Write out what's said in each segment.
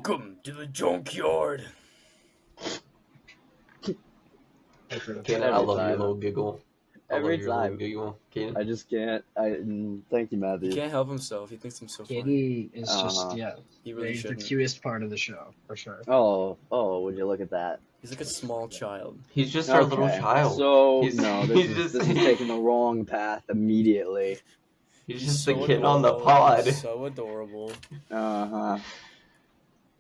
Welcome to the junkyard. Kanan, I love your little giggle. Every love your little time. giggle. Kanan. I just can't. Thank you, He Matthew. can't help himself. He thinks I'm so funny. Katie is just Uh-huh. He really he's the shouldn't. cutest part of the show for sure. Oh, would you look at that? He's like a small child. He's just our little Okay, child. So He's- no, he's this just- is taking the wrong path immediately. He's just so the kid on the adorable. pod. He's so adorable. Uh-huh.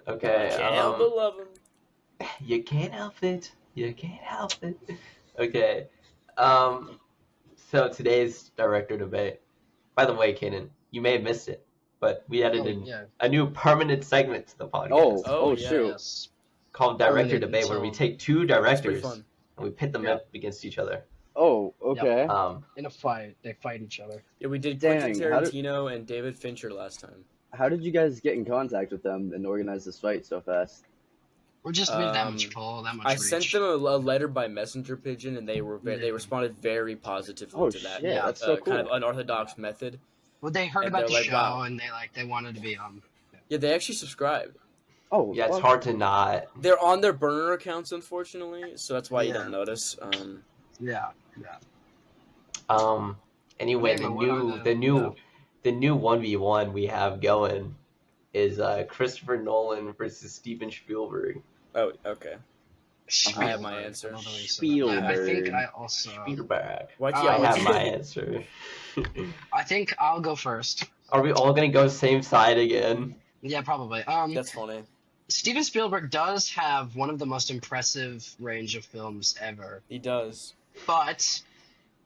Okay. Can't help but love him. You can't help it. You can't help it. Okay. So today's director debate. By the way, Kanan, you may have missed it, but we added in Yeah. a new permanent segment to the podcast Oh, Oh, yeah. shoot. Yes. called Director permanent, Debate, where we so- take two It's pretty directors fun. and we pit them Yeah. up against each other. Oh, okay. In a fight, they fight each other. Yeah, we did Dang, Quentin how did- Tarantino and David Fincher last time. How did you guys get in contact with them and organize this fight so fast? We're just we have that Um, much pull, that much I reach. sent them a letter by messenger pigeon, and they Yeah. responded very positively Oh, to that. shit, that's so kind of cool. unorthodox method. Well, they heard and about they're the like, show wow. and they wanted to be Yeah, they actually subscribed. Oh, Yeah, it's well, hard to not. They're on their burner accounts, unfortunately, so that's why you Yeah. don't notice. yeah. Anyway, Wait a minute, what are the new 1v1 we have going is Christopher Nolan versus Steven Spielberg. Oh, okay. I have my Spielberg, answer. I love the way you said that. Spielberg. Yeah, I think I also. Spielberg. Why'd Oh, you I what's have he- my answer. I think I'll go first. Are we all gonna go same side again? Yeah, probably. That's funny. Steven Spielberg does have one of the most impressive range of films ever, He does. but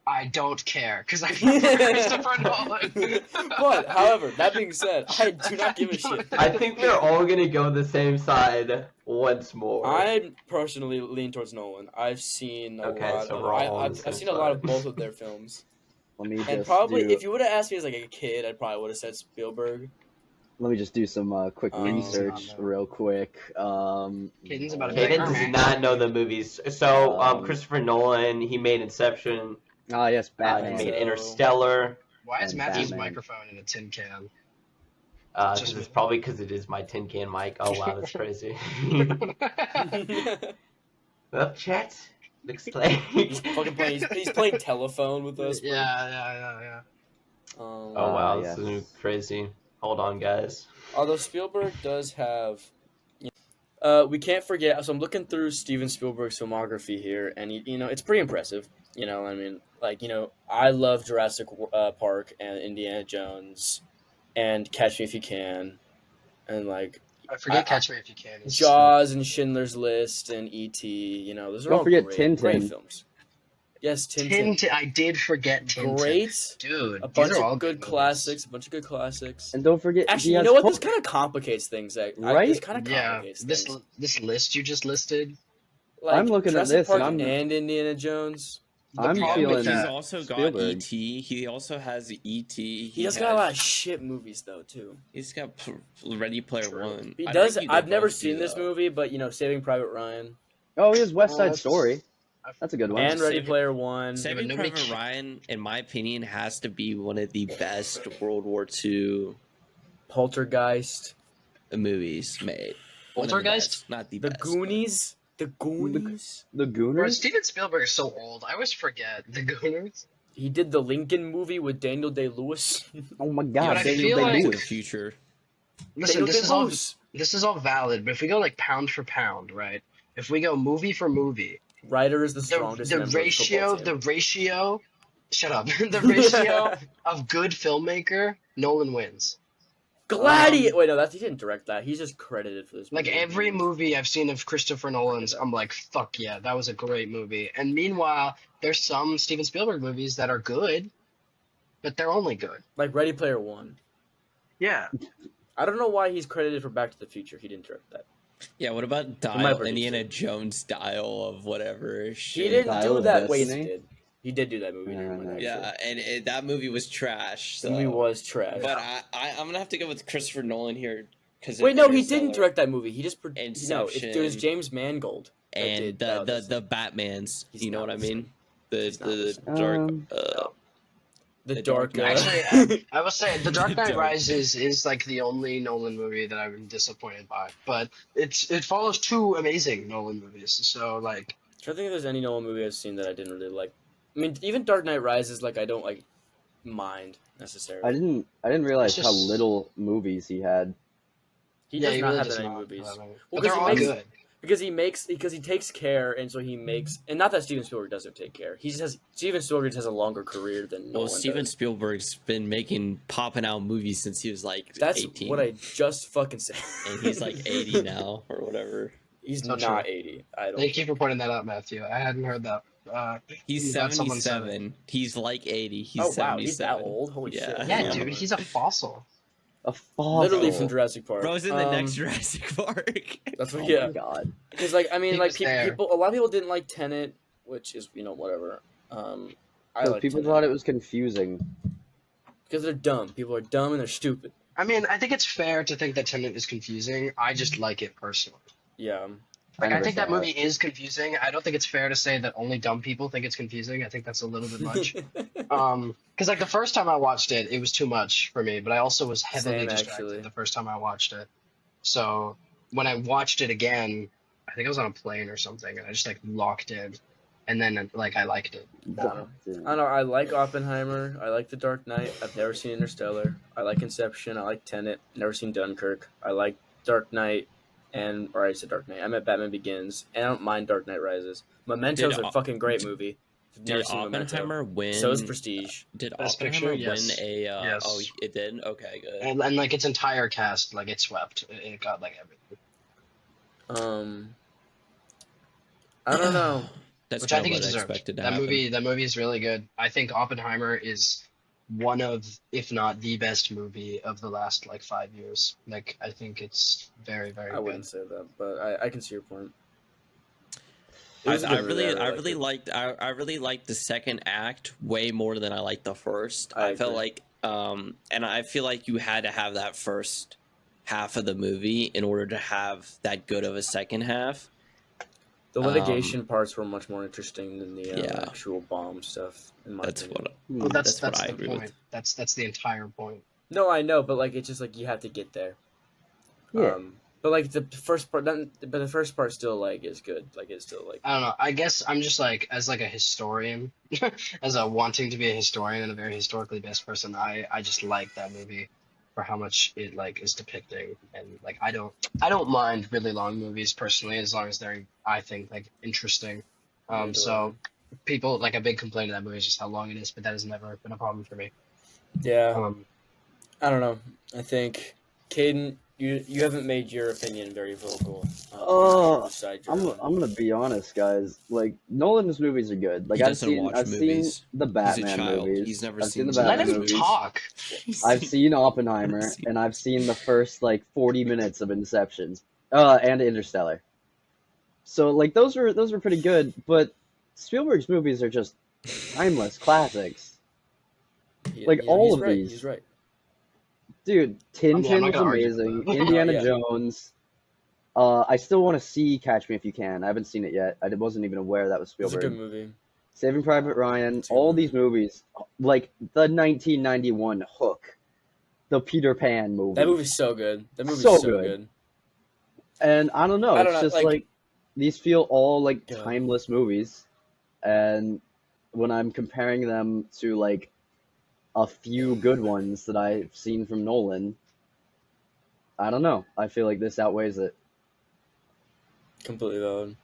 I don't care because I prefer Christopher Nolan. But, however, that being said, I do not give a shit. I think we're all gonna go the same side once more. I personally lean towards Nolan. I've seen a Okay, lot. so Of, we're all on I've the same seen a lot of side. both of their films, let me and just probably do, if you would have asked me as like a kid, I probably would have said Spielberg. let me just do some quick research no. real quick. Caden's about to Kaden Hey, does Herman. not know the movies. So, Um, Christopher Nolan, he made Inception. Ah, yes, He Batman. made So- Interstellar. Why is And Matthew's Batman. microphone in a tin can? This is probably because it is my tin can mic. Oh wow, that's crazy. Well, chat looks like. He's fucking playing. He's playing telephone with us. yeah. Oh wow, yes. this is crazy. Hold on, guys. Although Spielberg does have, we can't forget. So I'm looking through Steven Spielberg's filmography here, and it's pretty impressive. I mean, I love Jurassic Park and Indiana Jones, and Catch Me If You Can, and like I forget Catch Me If You Can. It's- Jaws and Schindler's List and E.T. Those are Don't all forget great, Tintin. great films. Yes, Tintin. Tintin. I did forget Tintin. Great. Dude. A these bunch are all of good movies. classics. A bunch of good classics. And don't forget, Actually, he you has know what? This Hulk. kind of complicates things. Right? This kind of Yeah, complicates this things. this list you just listed. Like, I'm looking at Jurassic this, Park and I'm- and Indiana Jones. The I'm problem feeling with He's that- also got Spielberg. E.T. He also has E.T. He does got a lot of shit movies though too. He's got Ready Player True. One. He I does. think they I've never both do, seen this though. movie, but Saving Private Ryan Oh, he has West Oh, Side that's- Story. That's a good one. and Ready Saving- Player One. Saving nobody Private ca- Ryan, in my opinion, has to be one of the best World War II Poltergeist. movies made. One of the Poltergeist? best, not the The best. Goonies. The Goonies. The Bro, Gooners. Steven Spielberg is so old. I always forget the Gooners. He did the Lincoln movie with Daniel Day Lewis. Oh my Yeah, God, But I Daniel feel Day like- Back to the Lewis. Future. Listen, Daniel this Day is all Lewis. this is all valid, but if we go like pound for pound, right? If we go movie for movie, Writer is the the, strongest. the member of the ratio, football the ratio, shut up, the ratio of good filmmaker, Nolan wins. team. Gladiator. Wait, no, he didn't direct that. He's just credited for this. Like movie. every movie I've seen of Christopher Nolan's, I'm like, fuck yeah, that was a great movie. And meanwhile, there's some Steven Spielberg movies that are good, but they're only good. like Ready Player One. Yeah. I don't know why he's credited for Back to the Future. He didn't direct that. Yeah, what about might Dial, produce Indiana it. Jones style of whatever He shit? didn't Dial do of that. Wait, he Destiny? did. He did do that movie. Never Yeah, mind, no. actually. Yeah, and that movie was trash. The So. movie was trash. But I'm gonna have to go with Christopher Nolan here because Wait, no, he didn't direct that movie. He just no. It was Inception. James Mangold. that and did the Dial of the Destiny. the Batman's. He's You know not what I listening. mean? The He's not the listening. dark. The The Dark Dark Knight. Actually, I will say The Dark Knight Dark. Rises is like the only Nolan movie that I've been disappointed by, but it follows two amazing Nolan movies. So like, I don't think there's any Nolan movie I've seen that I didn't really like. I mean, even Dark Knight Rises, like I don't like mind necessarily. I didn't realize It's how just- little movies he had. He yeah, does he not really have does that many not. movies. Well, Well, but they're 'cause he all makes- good. Because he takes care, and so he makes, and not that Steven Spielberg doesn't take care. He just has Steven Spielberg has a longer career than Well, Nolan Steven does. Spielberg's been popping out movies since he was like That's 18. what I just fucking said. And he's like 80 now or whatever. He's So not true. 80. I don't. Thank you for pointing that out, Matthew. I hadn't heard that. He's That someone said 77. He's like 80. He's Oh wow, 77. he's that old. Holy Yeah. shit! Yeah, Yeah. dude, he's a fossil. A fossil. Literally from Jurassic Park. Bro's in the next Jurassic Park. That's what. Oh Yeah. my god. Because like I mean He like was there. people a lot of people didn't like Tenet, which is whatever. I like People Tenet thought it was confusing. because they're dumb. People are dumb and they're stupid. I mean, I think it's fair to think that Tenet is confusing. I just like it personally. Yeah. Like, I never think that saw movie is confusing. I don't think it's fair to say that only dumb people think it's confusing. I think that's a little bit much. Because like the first time I watched it, it was too much for me. But I also was heavily Same, distracted actually. the first time I watched it. So when I watched it again, I think I was on a plane or something, and I just like locked in, and then like I liked it. God, I don't know. I like Oppenheimer. I like The Dark Knight. I've never seen Interstellar. I like Inception. I like Tenet. Never seen Dunkirk. I like Dark Knight, or I said Dark Knight. I meant Batman Begins, and I don't mind Dark Knight Rises. Memento's Did a fucking great movie. I've never Did seen Memento. Oppenheimer win? So is Prestige. Did Best Oppenheimer Picture? Yes. win a? Yes. Oh, it did. Okay, good. And like its entire cast, like it swept. It got like everything. I don't know. That's Which I kind think of it what I deserved. expected to That happen. movie is really good. I think Oppenheimer is one of, if not the best movie of the last like 5 years. Like I think it's very, very I good. wouldn't say that, but I can see your point. It I, was a I good movie. really liked it. I really liked the second act way more than I liked the first. I I felt agree. like and I feel like you had to have that first half of the movie in order to have that good of a second half. The litigation parts were much more interesting than the Yeah. actual bomb stuff. In my That's opinion. what Well, that's That's what I the agree point. with. That's the entire point. No, I know, but like it's just like you have to get there. Yeah. But like the first part, but the first part still like is good. Like it's still like I don't know. I guess I'm just like as like a historian, as a wanting to be a historian and a very historically based person. I just like that movie for how much it like is depicting, and like I don't mind really long movies personally as long as they're I think like interesting. Neither do So people like a big complaint of that movie is just how long it is, but that has never been a problem for me. yeah. Um, I don't know. I think Caden, you haven't made your opinion very vocal. Oh, Side I'm gonna be honest, guys. Like Nolan's movies are good. Like He doesn't I've watch seen movies. the He's a Batman child. movies. He's never I've seen the the let Batman him movies. talk. I've seen Oppenheimer, Never seen- and I've seen the first like 40 minutes of Inception, and Interstellar. So like those were pretty good, but Spielberg's movies are just timeless classics. like, all he's of right, these. He's right. Dude, I'm not Tintin was gonna argue with amazing. that. Indiana Yeah. Jones. I still want to see Catch Me If You Can. I haven't seen it yet. I wasn't even aware that was It's a Spielberg. good movie. Saving Private Ryan. It's a good All movie. these movies, like the 1991 Hook, the Peter Pan movie. That movie's so good. That movie's So so, good. good. And I don't know. I don't It's know, just like- these feel all like Yeah. timeless movies, and when I'm comparing them to like a few good ones that I've seen from Nolan, I don't know. I feel like this outweighs it. Completely valid.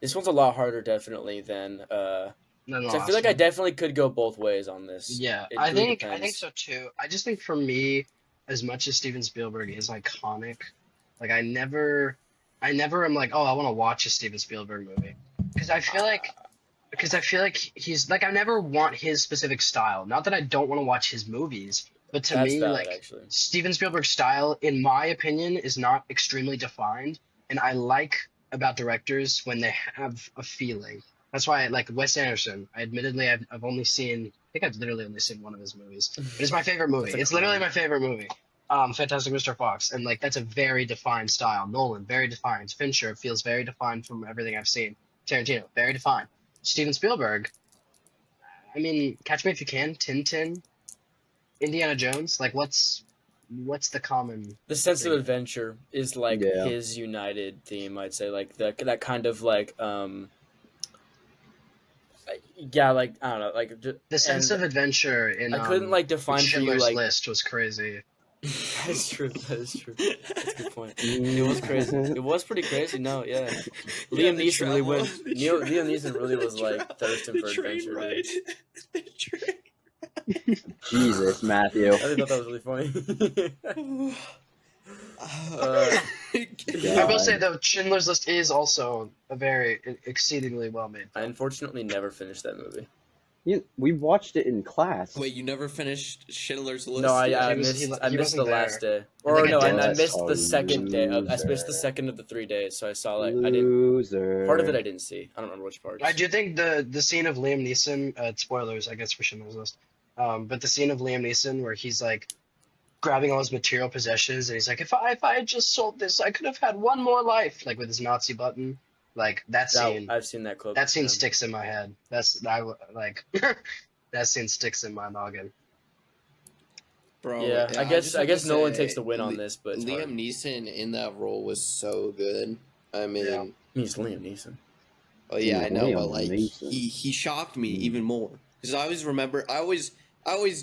This one's a lot harder, definitely, than. No, no, 'Cause I feel like I definitely could go both ways on this. Yeah, It I really think depends. so too. I just think for me, as much as Steven Spielberg is iconic, like I never am like, oh, I want to watch a Steven Spielberg movie because I feel like he's like I never want his specific style. Not that I don't want to watch his movies, but to That's me, valid, like actually. Steven Spielberg's style, in my opinion, is not extremely defined, and I like about directors when they have a feeling. That's why, like Wes Anderson, I've only seen, I think I've literally only seen one of his movies. But it's my favorite movie. That's a It's literally crime. my favorite movie. Fantastic Mr. Fox, and like that's a very defined style. Nolan, very defined. Fincher feels very defined from everything I've seen. Tarantino, very defined. Steven Spielberg, I mean, Catch Me If You Can, Tintin, Indiana Jones. Like, what's the common? The sense of thing? adventure is like Yeah. his united theme. I'd say like that kind of like yeah, like I don't know, like The sense and of adventure in I couldn't like define for you Schindler's like List was crazy. that is true. That is true. That's a good point. It It was crazy. It was pretty crazy. No, yeah. Liam Neeson really went. Liam Neeson really was like thirsting for adventure. Dude. The train. Jesus, Matthew. I think thought that was really funny. I will say though, Schindler's List is also a very exceedingly well made. I unfortunately never finished that movie. We watched it in class. Wait, you never finished Schindler's List? No, I He was- missed. he I missed the wasn't last day, I or think I no, did. I missed Oh, the second day. I missed the loser. second of the 3 days, so I saw like I didn't. Loser. Part of it I didn't see. I don't remember which parts. I do think the scene of Liam Neeson, spoilers, I guess, for Schindler's List, but the scene of Liam Neeson where he's like grabbing all his material possessions and he's like, if I had just sold this, I could have had one more life, like with his Nazi button, like that scene. I've seen that clip. That scene yeah. sticks in my head. Like that scene sticks in my noggin. Bro, Yeah, I guess just have to Nolan say, takes the win on this, but it's Liam hard. Neeson in that role was so good. I mean, Yeah. He's Liam Neeson. oh yeah, I know, Liam but like Neeson. he shocked me Mm. even more because I always remember I always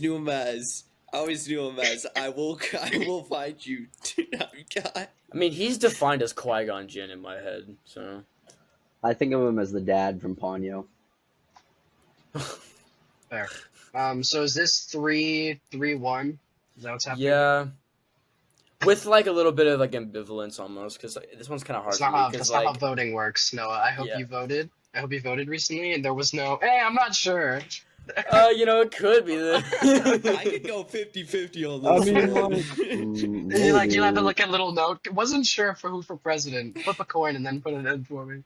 knew him as I will find you, guy. I mean, he's defined as Qui-Gon Jinn in my head. So I think of him as the dad from Ponyo. Fair. So is this 3-1? Is that what's happening? yeah, with like a little bit of like ambivalence almost, because like, this one's kind of hard That's for not me. how, Because that's not how like, voting works, Noah. I hope Yeah. you voted. I hope you voted recently, and there was no. Hey, I'm not sure. it could be I the. could go 50-50 on I this. mean, one. And you have to look at a little note. Wasn't sure for who for president. Flip a coin and then put it in for me.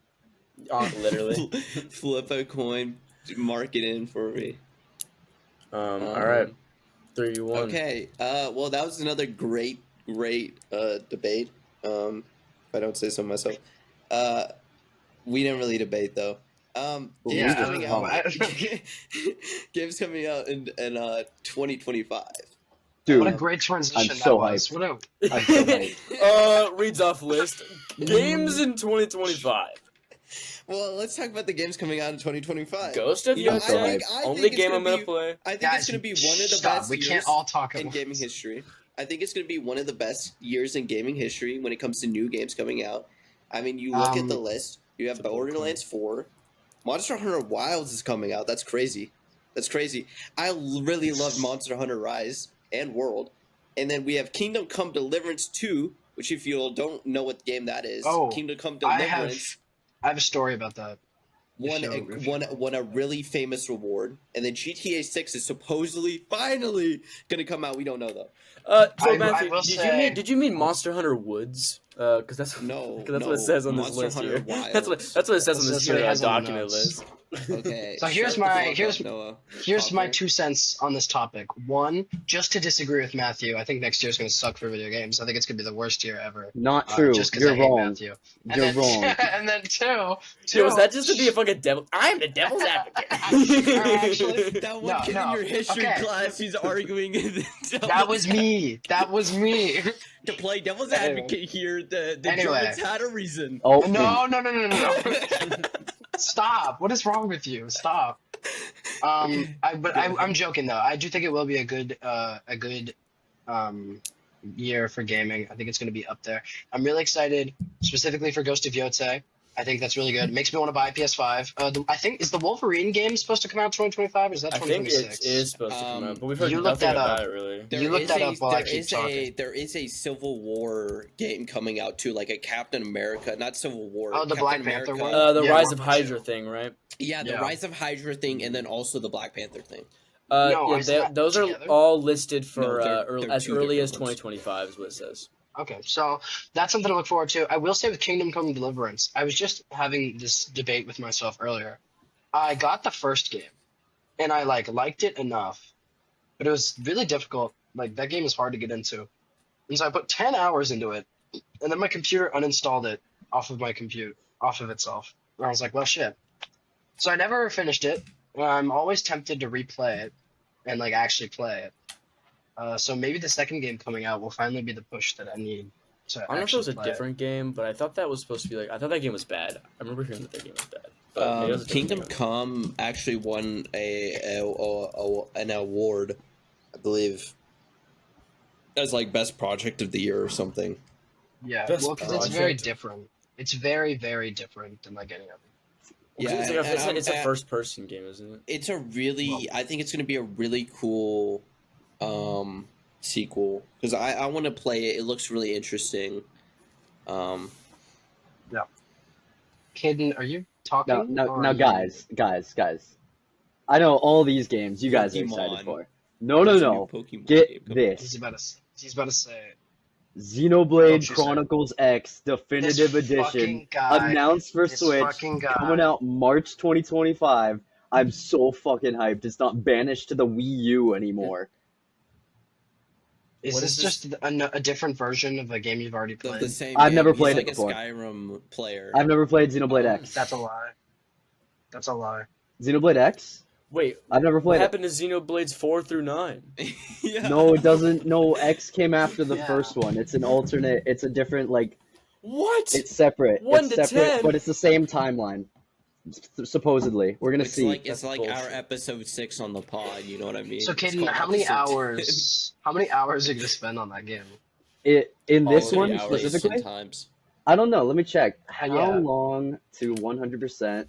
Literally. Flip a coin, mark it in for me. All right, 3-1. Okay. Well, that was another great debate. If I don't say so myself. We didn't really debate though. Games Yeah, coming oh. out. Games coming out in 2025. Dude, What a great transition I'm so that was. hyped. What a I'm so hyped. Reads off list. Games in 2025. Well, let's talk about the games coming out in 2025. Ghost of You know, Yotei. I think Only it's game gonna I'm gonna be- play. I think guys, it's going to be one of the stop. best We years can't all talk in at gaming once. history. I think it's going to be one of the best years in gaming history when it comes to new games coming out. I mean, you look at the list. You have It's a bold Borderlands 4. Monster Hunter Wilds is coming out. That's crazy. I really love Monster Hunter Rise and World. And then we have Kingdom Come Deliverance 2, which if you don't know what game that is, Oh, Kingdom Come I Deliverance have a story about that. won a really famous reward, and then GTA 6 is supposedly finally gonna come out. We don't know though. So I Matthew, will did say- you mean Monster Hunter Woods? Because that's No, because that's no, what it says on this Monster list Hunter here. Wilds. That's what it says on That's this what it here has on the document notes. list. Okay. So here's shut the my- fuck here's- up, Noah. Here's my Popper. 2 cents on this topic. One, just to disagree with Matthew, I think next year is going to suck for video games. I think it's going to be the worst year ever. Not true. Just because I You're hate wrong. Matthew. You're wrong. And then two, Yo, was that just to be a fucking devil? I'm the devil's advocate. Actually, That one No, kid no. in your history Okay. class, he's arguing. that was me. That was me. To play devil's Anyway. advocate here, the Anyway. Germans had a reason. Oh, No. Stop. What is wrong with you? Stop. I'm joking though. I do think it will be a good year for gaming. I think it's going to be up there. I'm really excited, specifically for Ghost of Yotei. I think that's really good. It makes me want to buy a PS5. I think is the Wolverine game supposed to come out 2025 or is that I think 2026? it is supposed to come out, but we've heard You look nothing that about up. it really. You look that up while I keep talking. There is a Civil War game coming out too, like a Captain America, not Civil War. Oh, the Captain Black Panther America. one? The Yeah, Rise I of want to. Hydra thing, right? Yeah, the Yeah. Rise of Hydra thing, and then also the Black Panther thing. No, Yeah, is that those are together? all listed for No, they're as two early as different ones. 2025 is what it says. Okay, so that's something to look forward to. I will say with Kingdom Come Deliverance, I was just having this debate with myself earlier. I got the first game, and I liked it enough, but it was really difficult. Like that game is hard to get into, and so I put 10 hours into it, and then my computer uninstalled it off of itself. And I was like, well, shit. So I never finished it. Well, I'm always tempted to replay it and like actually play it. So maybe the second game coming out will finally be the push that I need to I don't know if it actually was a play different game, but I thought that was supposed to be like. I thought that game was bad. I remember hearing that game was bad. But maybe it was a different Kingdom game. Come actually won an award, I believe, as like best project of the year or something. it. Yeah, Best well, because it's very project. different. It's very, very different than like any other. Well, 'cause Yeah, it's, like and I'm- it's a and- first person game, isn't it? It's a really, I think it's going to be a really cool sequel because I want to play it. It looks really interesting. Caden, are you talking? Now, or now, are you- guys. I know all these games you guys are excited Pokemon. for. No, There's a new no. Pokemon game Get coming out. He's this. about to say it. Xenoblade Don't you say- Chronicles X Definitive This Edition fucking guy. announced for This Switch, fucking guy. coming out March 2025. I'm so fucking hyped. It's not banished to the Wii U anymore. Is What this is this? just a different version of a game you've already The played? same I've game. never He's played like it before. a Skyrim player. I've never played Xenoblade X. That's a lie. That's a lie. Xenoblade X? Wait, I've never what played it. happened to Xenoblades 4 through 9? Yeah. No, it doesn't. No, X came after the Yeah. first one. It's an alternate. It's a different, like, What? it's separate. 1 it's to separate, 10? but it's the same timeline. Supposedly. We're gonna It's see. like it's That's like our bullshit. episode 6 on the pod. You know what I mean? So, It's Caden, called how many episode 10. hours? How many hours are you gonna spend on that game? In All this of the one hours specifically? Sometimes. I don't know. Let me check. How Yeah. long to 100%?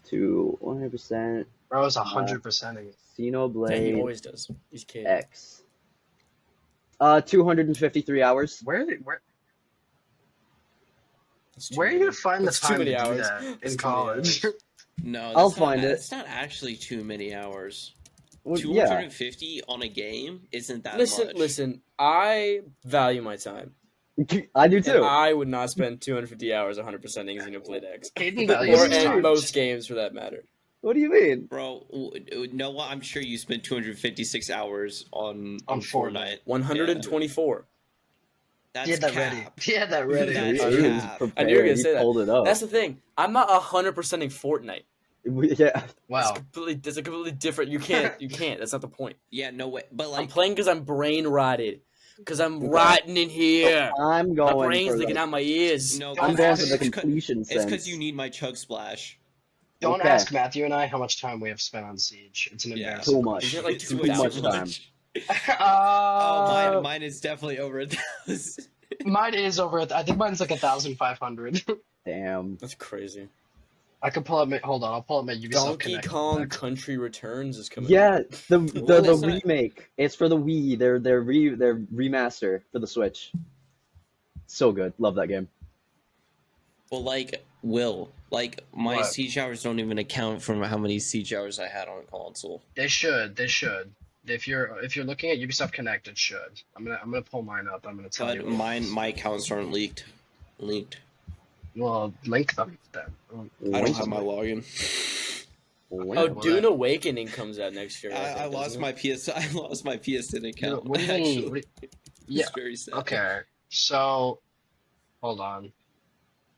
To 100% Bro, I was 100%ing it. Yeah, he Xenoblade always does. He's kidding. X. 253 hours. Where That's too are you many. gonna find the That's too time to many do hours. that That's in too many college? hours. No, I'll that's not, find it. It's not actually too many hours. Well, yeah. 250 on a game isn't that Listen, much. listen. I value my time. I do And too. I would not spend 250 hours 100%ing Xenoblade X. Caden values Or his in time. most games for that matter. What do you mean? Bro, Noah, I'm sure you spent 256 hours on On Fortnite. 124. That's He had that cap. ready. He had that ready. That's He was cap. prepared. I knew you were gonna He say that. pulled it up. That's the thing. I'm not 100%ing Fortnite. Yeah. Wow. It's a completely different. You can't. That's not the point. Yeah, no way. But I'm like, playing because I'm brain rotted. Because I'm rotting in here. I'm My going brain's for leaking the, out my ears. no, I'm Don't going ask- for the it's 'cause- completion It's sense. because you need my chug splash. Don't Okay. ask Matthew and I how much time we have spent on Siege. It's an Yeah. embarrassing. Too much. Isn't it like It's Too way much too time. Oh, mine is definitely over 1,000. Mine is over. I think mine's like 1,500. Damn. That's crazy. I could pull up. Hold on, I'll pull up my Ubisoft Donkey Connect. Kong back. Country Returns is coming. Yeah, the Well, the it's not- remake. It's for the Wii. Their remaster for the Switch. So good. Love that game. Well, like, like, my What? siege hours don't even account for how many siege hours I had on console. They should. They should. If you're looking at Ubisoft Connect, it should. I'm gonna pull mine up. I'm gonna tell But you. my accounts aren't leaked. Well, link them then. I don't have my login. Oh, Well, Dune Awakening comes out next year. I think, lost doesn't my it? PS. I lost my PSN account. What do you mean? Actually, Yeah. it's very sad. Okay. So, hold on.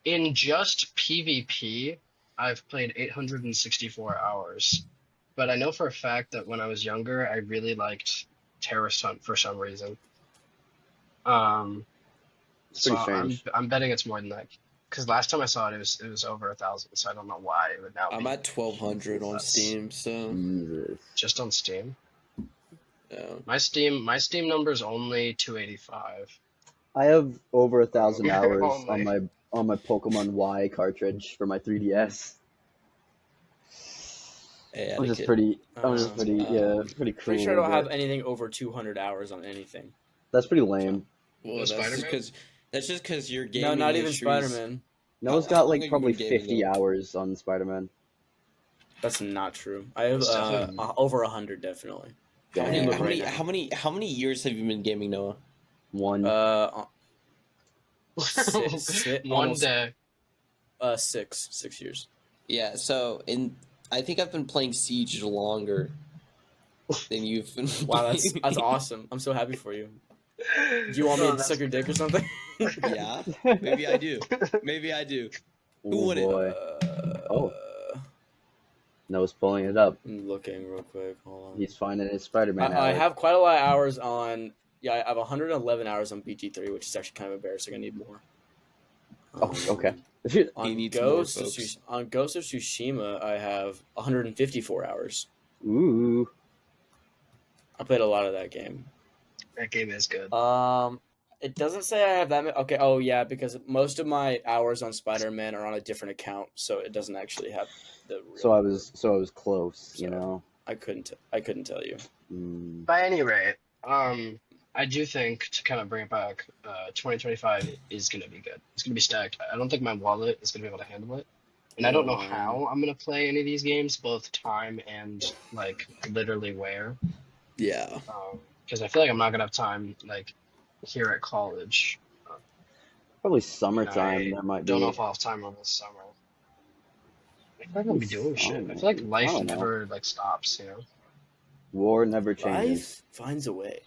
In just PvP, I've played 864 hours. But I know for a fact that when I was younger, I really liked Terrorist Hunt for some reason. It's pretty So strange. I'm betting it's more than that. Because last time I saw it, it was over 1,000. So I don't know why it would now I'm be at 1,200 on less. Steam, so Jesus. just on Steam. yeah. My Steam number is only 285. I have over 1,000 hours Only. on my Pokemon Y cartridge for my 3DS. Hey, I'm just etiquette. pretty. I'm Uh, just pretty. Yeah, pretty cool. Pretty sure I don't with have it. anything over 200 hours on anything. That's pretty lame. Well, Oh, that's just Spider-Man? because your gaming No, not even history's- Spider-Man. Noah's how got long have like you probably been gaming, 50 though? hours on Spider-Man. That's not true. I have It's definitely- over 100 definitely. How I many, can look how, right many, now. how many years have you been gaming, Noah? One. Sit One almost- day. 6 years. Yeah, so I think I've been playing Siege longer than you've been. Wow, that's playing. awesome. I'm so happy for you. Do you want me No, to that's- suck your dick or something? Yeah, maybe I do. Maybe I do. Oh wouldn't? boy. Oh. Noah's pulling it up. I'm looking real quick. Hold on. He's finding his Spider-Man. I alley. have quite a lot of hours on. Yeah, I have 111 hours on BG3, which is actually kind of embarrassing. I need more. Oh, okay. On He needs Ghost more, of folks. on Ghost of Tsushima, I have 154 hours. Ooh. I played a lot of that game. That game is good. It doesn't say I have that many. Okay, oh yeah, because most of my hours on Spider-Man are on a different account, so it doesn't actually have the. Real So I was close, you So- know. I couldn't tell you. Mm. By any rate, I do think to kind of bring it back, 2025 is going to be good. It's going to be stacked. I don't think my wallet is going to be able to handle it. And I don't know how I'm going to play any of these games, both time and, like, literally where. Yeah. Because I feel like I'm not going to have time, like, here at college. Probably summertime. I There might be. Don't know if I'll have time over the summer. I feel like I'll be doing shit. I feel like life don't know. never, like, stops, you know? War never changes. Life finds a way.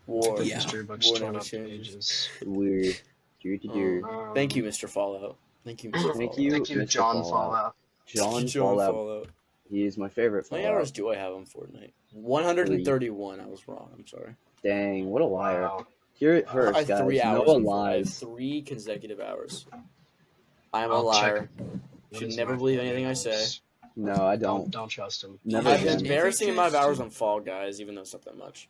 War. Yeah. History books War torn never up changes. pages. Weird. Dear. Thank you, Mr. Fallout. Thank you, Mr. Thank Fallout. you. Thank you, Mr. John Fallout. Fallout. John John Fallout. He is my favorite How many Fallout. hours do I have on Fortnite? 131. I was wrong. I'm sorry. Dang, what a liar. Wow. Hear it I first, have guys. 3 hours. Noah on Fortnite. I have lies. 3 consecutive hours. I'm a I'll check. liar. What Should is never my believe Fortnite anything I say. hours? No, I don't. Don't trust him. Never I have an again. embarrassing amount of hours on Fall Guys, even though it's not that much.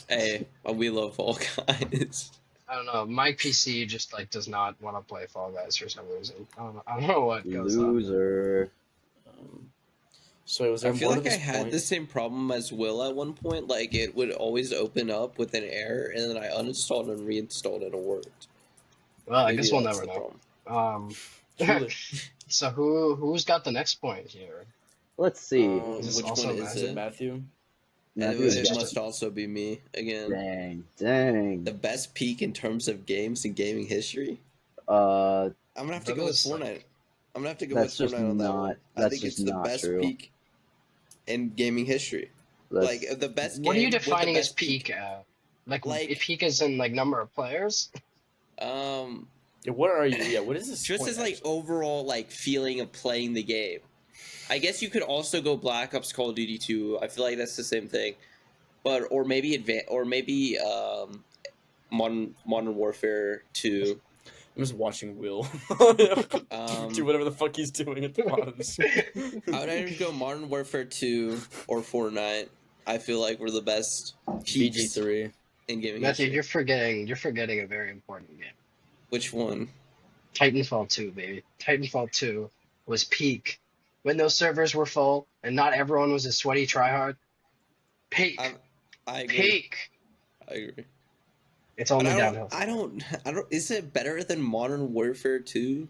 Hey, we love Fall Guys. I don't know. My PC just like does not want to play Fall Guys for some reason. I don't know what goes on. Loser. So was I there feel more like to I this had point? the same problem as Will at one point. Like, it would always open up with an error, and then I uninstalled and reinstalled and it worked. Well, I Maybe guess we'll that's never the know. problem. Truly. So who's got the next point here? Let's see. Is this Which also one Is is it it? Matthew? And Matthew's it got must also be me again. Dang. The best peak in terms of games in gaming history. Uh, I'm gonna have to That go with was, like- Fortnite. I'm gonna have to go That's with just Fortnite on that not- one. I that's think just it's the not best true. peak in gaming history. that's, Like the best. What are you game with the defining as best peak at? Like, Like- peak is in like number of players? Yeah, what are you? Yeah, what is this? Just point, as like actually? overall like feeling of playing the game. I guess you could also go Black Ops, Call of Duty 2. I feel like that's the same thing, but or maybe Modern Warfare 2. I'm just watching Will Um, do whatever the fuck he's doing at the bottom. I would either go Modern Warfare 2 or Fortnite. I feel like we're the best peaks BG3. in gaming Matthew, history. you're forgetting a very important game. Which one? Titanfall 2, baby. Titanfall 2 was peak when those servers were full and not everyone was a sweaty tryhard. Peak. I agree. Peak. I agree. It's But only I downhill. don't. Is it better than Modern Warfare 2?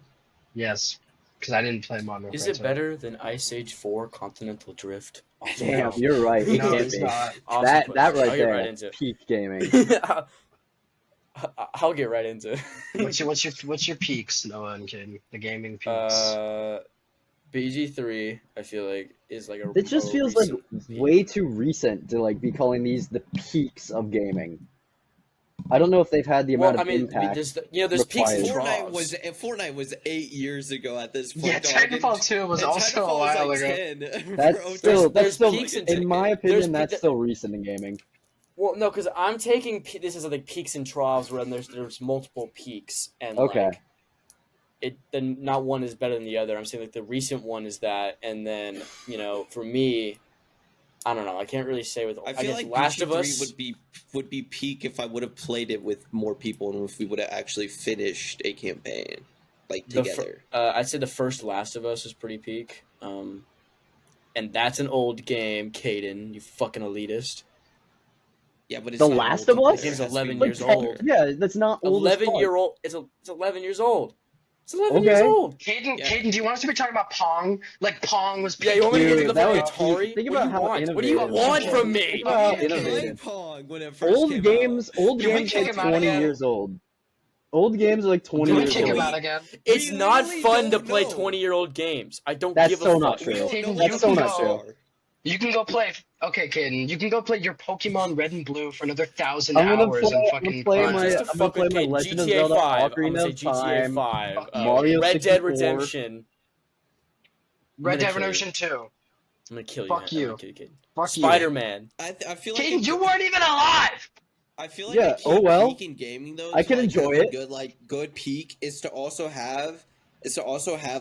Yes, because I didn't play Modern Warfare. Is it 2. better than Ice Age 4 Continental Drift? Awesome. damn, you're right. It No, can't it's be. not. Awesome That question. right I'll get there, right into it. peak gaming. I'll get right into it. What's your peaks, Noah and Kid? The gaming peaks. BG3, I feel like is like a. It just more feels like recent peak. way too recent to like be calling these the peaks of gaming. I don't know if they've had the amount Well, I of mean, impact. there's peaks and required. troughs. Fortnite was 8 years ago at this point. Yeah, dog, Titanfall and- 2 was and also a Titanfall was while like ago. 10. That's Bro, still there's peaks and in my opinion, there's- that's still recent in gaming. Well, no, because I'm taking this as like peaks and troughs, where there's multiple peaks, and Okay. like, then not one is better than the other. I'm saying like the recent one is that, and then for me, I don't know. I can't really say with. I I feel guess like Last of BG3 Us would be peak if I would have played it with more people and if we would have actually finished a campaign like the together. I'd say the first Last of Us is pretty peak, and that's an old game, Caden. You fucking elitist. Yeah, but it's The not Last of multiplayer, Us? it Game's has to be 11 years multiplayer. old. Yeah, that's not old. 11-year-old. It's 11 years old. It's 11 Okay. years old. Caden, Yeah. Caden, do you want us to be talking about Pong? Like Pong was peak. Yeah, you want me to get Dude, into the that fucking was- Atari? think What about do you how want? What do you innovative- want from me? Think about how I played innovative. Pong when it first Old came games, old Can we games kick are him out 20 again? years old. Old games are like 20 Can we years kick him old. out again? It's We not literally fun to don't play know. 20-year-old games. I don't That's give a so fuck. not true. We don't Caden, know you what so can not go. true. You can go play. Okay, Caden, you can go play your Pokemon Red and Blue for another 1,000 I'm gonna hours play- and I'm fucking gonna play grind. my- Just to I'm gonna fuck play with my Caden. Legend of GTA Zelda 5. I'm Ocarina gonna say of GTA Time, 5. Fuck Mario Red Dead 64. Redemption. Red Dead kill you. Redemption 2. I'm gonna kill you. Fuck man. you. I'm gonna kill you, kid. Fuck you. Spider-Man. I feel like Caden, you weren't even alive! I feel like Yeah, a key oh well. peak in gaming though. I to, can like, enjoy have a it. good peak is to also have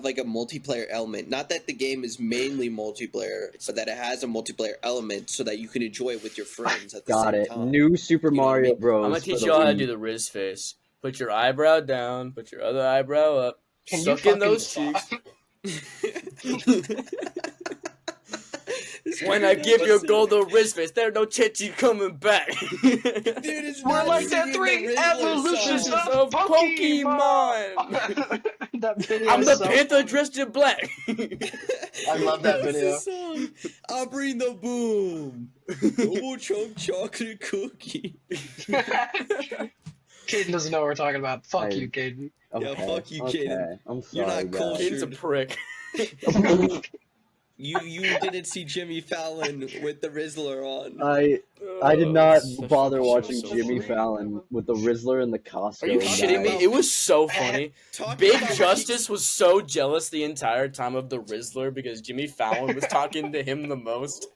like a multiplayer element. Not that the game is mainly multiplayer, but that it has a multiplayer element so that you can enjoy it with your friends at the Got same it. time. New Super You know what I Mario mean? Bros. I'm gonna for teach the y'all how to Wii. do the Riz face. Put your eyebrow down. Put your other eyebrow up. Can you Suck fucking in those stop? cheeks. When I give your gold a Riz face, there's no chance you coming back. Dude, it's We're not like the singing 3 Rizzler evolutions song. of Pokemon. That video I'm is the so panther funny. dressed in black. I love that What's video. the song? I'll bring the boom. Double chunk chocolate cookie. Caden doesn't know what we're talking about. Fuck I- you, Caden. Okay, fuck you, okay. Caden. I'm sorry, You're not cool. guys. He's a prick. You didn't see Jimmy Fallon with the Rizzler on. I did not That bother fucking watching show's so Jimmy funny. Fallon with the Rizzler and the Costco. Are you guy. shitting me? It was so funny. Talking Big about Justice was so jealous the entire time of the Rizzler because Jimmy Fallon was talking to him the most.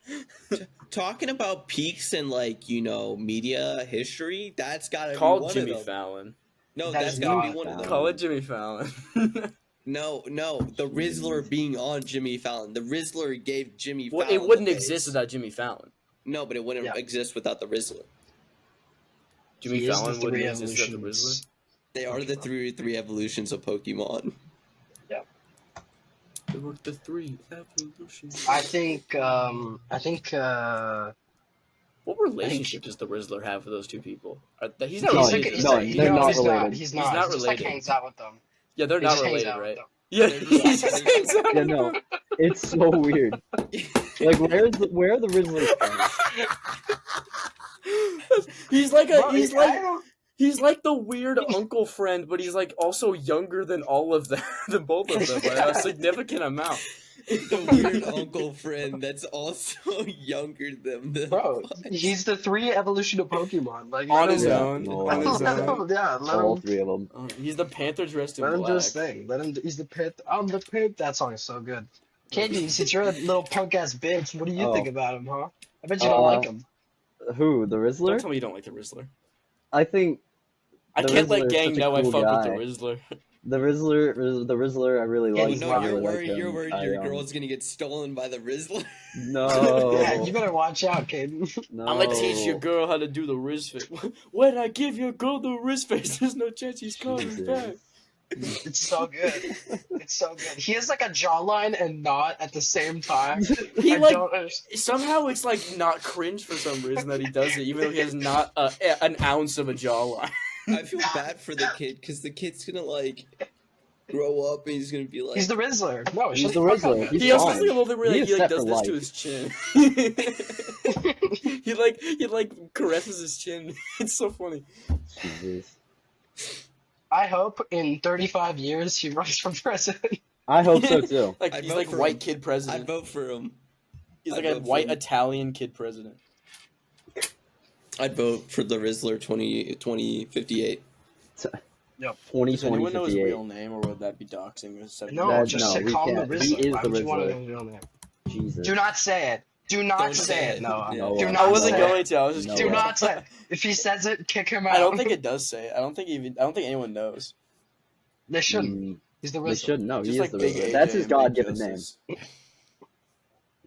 talking about peaks in media history. That's gotta be Call one Jimmy of them. Fallon. No, That that's is gotta be not one of them. Call it Jimmy Fallon. No, the Rizzler being on Jimmy Fallon. The Rizzler gave Jimmy Well, Fallon. it wouldn't the exist face. without Jimmy Fallon. No, but it wouldn't Yeah. exist without the Rizzler. Jimmy He is the Fallon wouldn't 3 exist without the Rizzler. evolutions. They are the three evolutions of Pokemon. They were the 3 evolutions. I think, What relationship does the Rizzler have with those two people? He's not None. related. None. right? They're not he's related. He's He's not. not He just like related. hangs out with them. Yeah, they're He not just hangs related, out with right? them. Yeah, They're he just- just hangs out Yeah, with no. them. It's so weird. Like, where are the Rizzlers from? He's like Bro, he's like the weird uncle friend, but he's like also younger than all of them, than both of them by a significant amount. the weird uncle friend that's also younger than them. Bro, he's the 3 evolution of Pokemon. Like On let his him- Yeah, own. no, On his let own. him- yeah, let All him. 3 of them. He's the panther dressed in Let him black. do his thing. Let him. He's the pit. I'm the pit. That song is so good. Caden, since you're a little punk ass bitch, what do you Oh. think about him, huh? I bet you don't like him. Who? The Don't Rizzler? tell me you don't like the Rizzler. I think I The can't let Rizzler is gang such a know I cool fuck guy. with the Rizzler. the Rizzler, I really Yeah, like. he's no, I you're really worried. like You're him. worried I, your girl's gonna get stolen by the Rizzler. No. Yeah, you better watch out, Caden. No. I'm gonna teach your girl how to do the Riz face. When I give your girl the Riz face, there's no chance he's coming Jesus. back. It's so good. It's so good. He has like a jawline and not at the same time. He I like don't understand. somehow it's like not cringe for some reason that he does it, even though he has not an ounce of a jawline. I feel bad for the kid because the kid's gonna grow up and he's gonna be like. He's the Rizzler. No, He's shut the fuck up. Rizzler. He's He also fine. has like a little bit where He like, is he like set does for this to life. his chin. he like caresses his chin. It's so funny. Jesus. I hope in 35 years he runs for president. I hope so too. Like I'd he's vote like for white him. kid I'd president. vote for him. He's I'd like a vote for white him. Italian kid president. I'd vote for the Rizzler 2058. Does 2020 anyone know his 58. real name, or would that be doxing? No, That- just no, say we call him the can't. He Rizzler. is Why the would you want to Rizzler. know his real name? Jesus. Do not say it. Do not Don't say say it. it. No, Yeah. No, do I not I wasn't say it. going to. I was just No, Do curious. not say it. If he says it, kick him out. I don't think it does say it. I don't think anyone knows. They shouldn't. Mm, He's the they Rizzler. shouldn't know. He Just is like the Big Rizzler. AJ That's his and Big God-given name. Justice.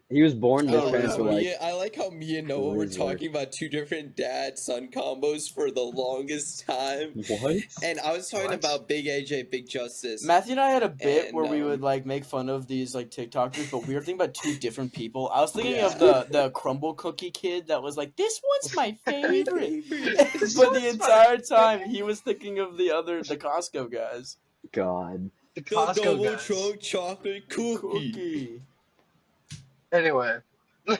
He was born. His Oh, parents no, were like, I like how me and Noah were Rizzler. talking about two different dad-son combos for the longest time. what? And I was talking What? about Big AJ, Big Justice. Matthew and I had a bit And, where we um, would like make fun of these like TikTokers, but we were thinking about two different people. I was thinking Yeah. of the crumble cookie kid that was like, "This one's my favorite," This but the one's my entire time he was thinking of the Costco guys. God. The The Costco double guys. trunk chocolate cookie. Anyway. I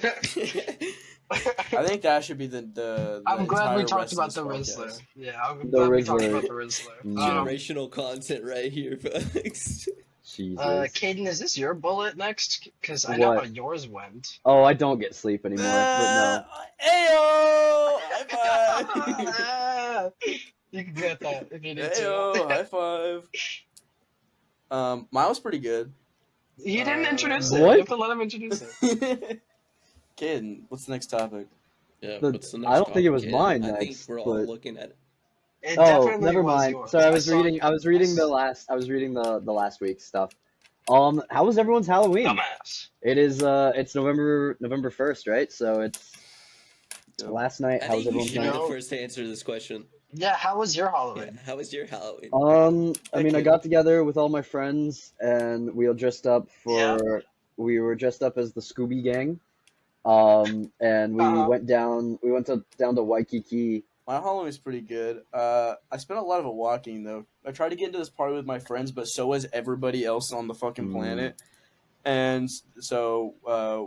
think that should be the I'm glad we entire talked rest of about this the podcast. Rizzler. Yeah, I'm The glad we talked Rizzler. about the Rizzler. Mm. Generational content right here, Felix. Jesus. Caden, is this your bullet next? Because I know What? how yours went. Oh, I don't get sleep anymore. But Ayo! High five! You can get that if you need Ayo! to. High five! Mine was pretty good. He didn't introduce it. What? You have to let him introduce it. Kid, what's the next topic? Yeah, The- what's the I don't think it was topic, mine I think next, we're all but- looking at it. It Oh, definitely never was mind. yours. Sorry, I was saw- reading. I was reading the last week's stuff. How was everyone's Halloween? Dumbass. It is. It's November 1st, right? So it's Yep. last night. I How was think you everyone's should be night? the know- first to answer this question. Yeah, how was your Yeah, Halloween? how was your Halloween? I mean, I Kid. got together with all my friends, and we all dressed up for. We were dressed up as the Scooby Gang, and we Uh-huh. went down. We went down to Waikiki. My Halloween was pretty good. I spent a lot of it walking though. I tried to get into this party with my friends, but so was everybody else on the fucking Mm. planet. And so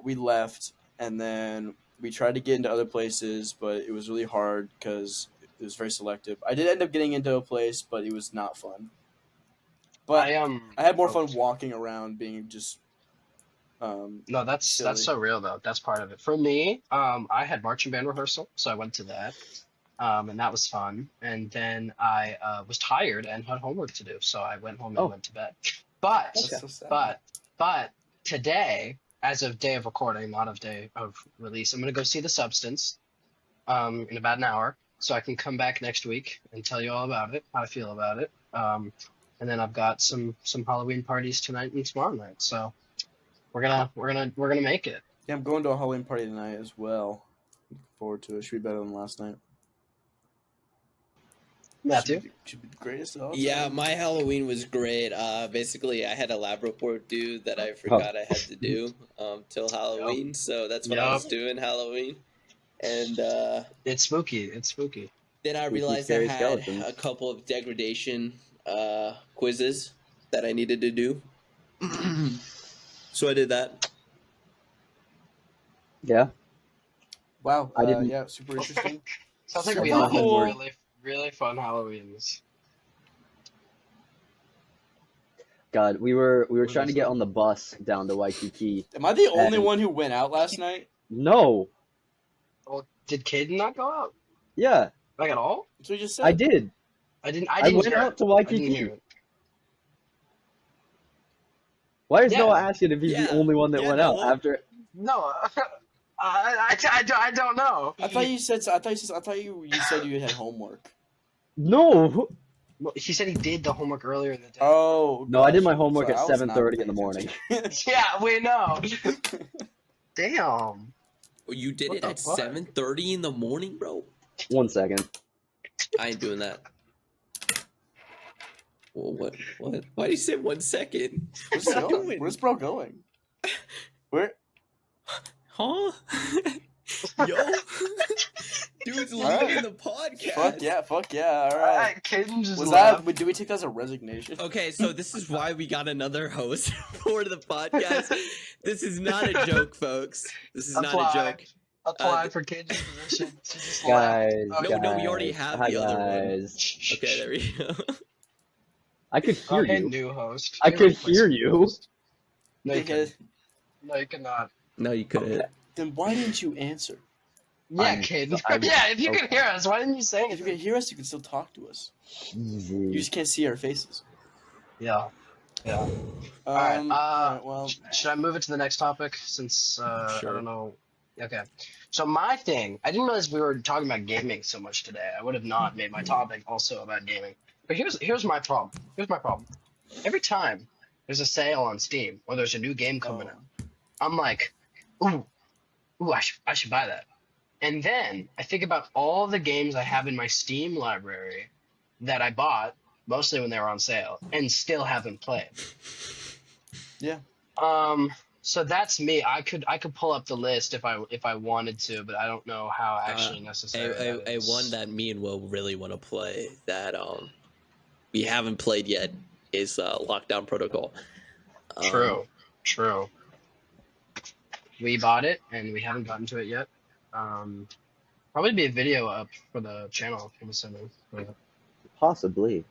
we left, and then we tried to get into other places, but it was really hard because it was very selective. I did end up getting into a place, but it was not fun. But I had more fun walking around, being just. No, that's Silly. so real though. That's part of it. For me, I had marching band rehearsal, so I went to that, and that was fun. And then I was tired and had homework to do, so I went home and Oh. went to bed. But That's so sad. but today, as of day of recording, not of day of release, I'm gonna go see The Substance, in about an hour, so I can come back next week and tell you all about it, how I feel about it. And then I've got some Halloween parties tonight and tomorrow night, so. We're gonna make it. Yeah, I'm going to a Halloween party tonight as well. Looking forward to it. Should be better than last night. Matthew? Should be the greatest of all Yeah, time. my Halloween was great. Basically, I had a lab report due that I forgot I had to do till Halloween, so that's what I was Yup. doing Halloween. And It's spooky. It's spooky. then I Spooky, realized I scary had skeletons. a couple of degradation quizzes that I needed to do. So I did that. Yeah. Wow. I didn't- Yeah, super interesting. Sounds like we Super all had cool. really fun Halloweens. God, we were What trying to is get that? on the bus down to Waikiki. Am I the only And- one who went out last night? No. Well, did Caden not go out? Yeah, Like at all? That's what you just said. I did. I didn't I hear went it. out to I didn't Waikiki. hear it. Why is Yeah. Noah asking if he's Yeah. the only one that Yeah, went out Noah. after? No, I don't know. I thought you said. I thought you said you had homework. No. Well, he said he did the homework earlier in the day. Oh. No, I did my gotcha. homework Sorry, at I was not 7:30 in paying the morning. attention. Yeah, we know. Damn. You did What it the at fuck? 7:30 in the morning, bro? 1 second. I ain't doing that. Well, what? Why do you say 1 second? Where's What's it he going? doing? Where's bro going? Where? Huh? Yo, dude's Alright. leaving the podcast. Fuck yeah! All right. Alright, Caden just Was left. that? Do we take that as a resignation? Okay, so this is why we got another host for the podcast. This is not a joke, folks. This is not a Apply. joke. Apply for Caden's position. She just left. Guys, No, no, we already guys, have hi, the other one. guys. Okay, there we go. I could hear Hey, you. new host. I Hey, could replace hear the you. host. No, you Because- can. No, you cannot. No, you couldn't. Then why didn't you answer? Yeah, I'm- Caden. I'm- Yeah, if you okay. can hear us, why didn't you say If you can it? hear us, you can still talk to us. You Easy. just can't see our faces. Yeah. Yeah. Alright. Alright, well, Should I move it to the next topic since I Sure. don't know? Okay. So my thing, I didn't realize we were talking about gaming so much today. I would have not made my topic also about gaming. But here's my problem. Here's my problem. Every time there's a sale on Steam or there's a new game coming out, I'm like, ooh, I should buy that. And then I think about all the games I have in my Steam library that I bought mostly when they were on sale and still haven't played. Yeah. So that's me. I could pull up the list if I wanted to, but I don't know how actually necessary. that A is. one that me and Will really want to play that we haven't played yet is Lockdown Protocol. True. We bought it and we haven't gotten to it yet. Probably be a video up for the channel. I'm assuming. Possibly.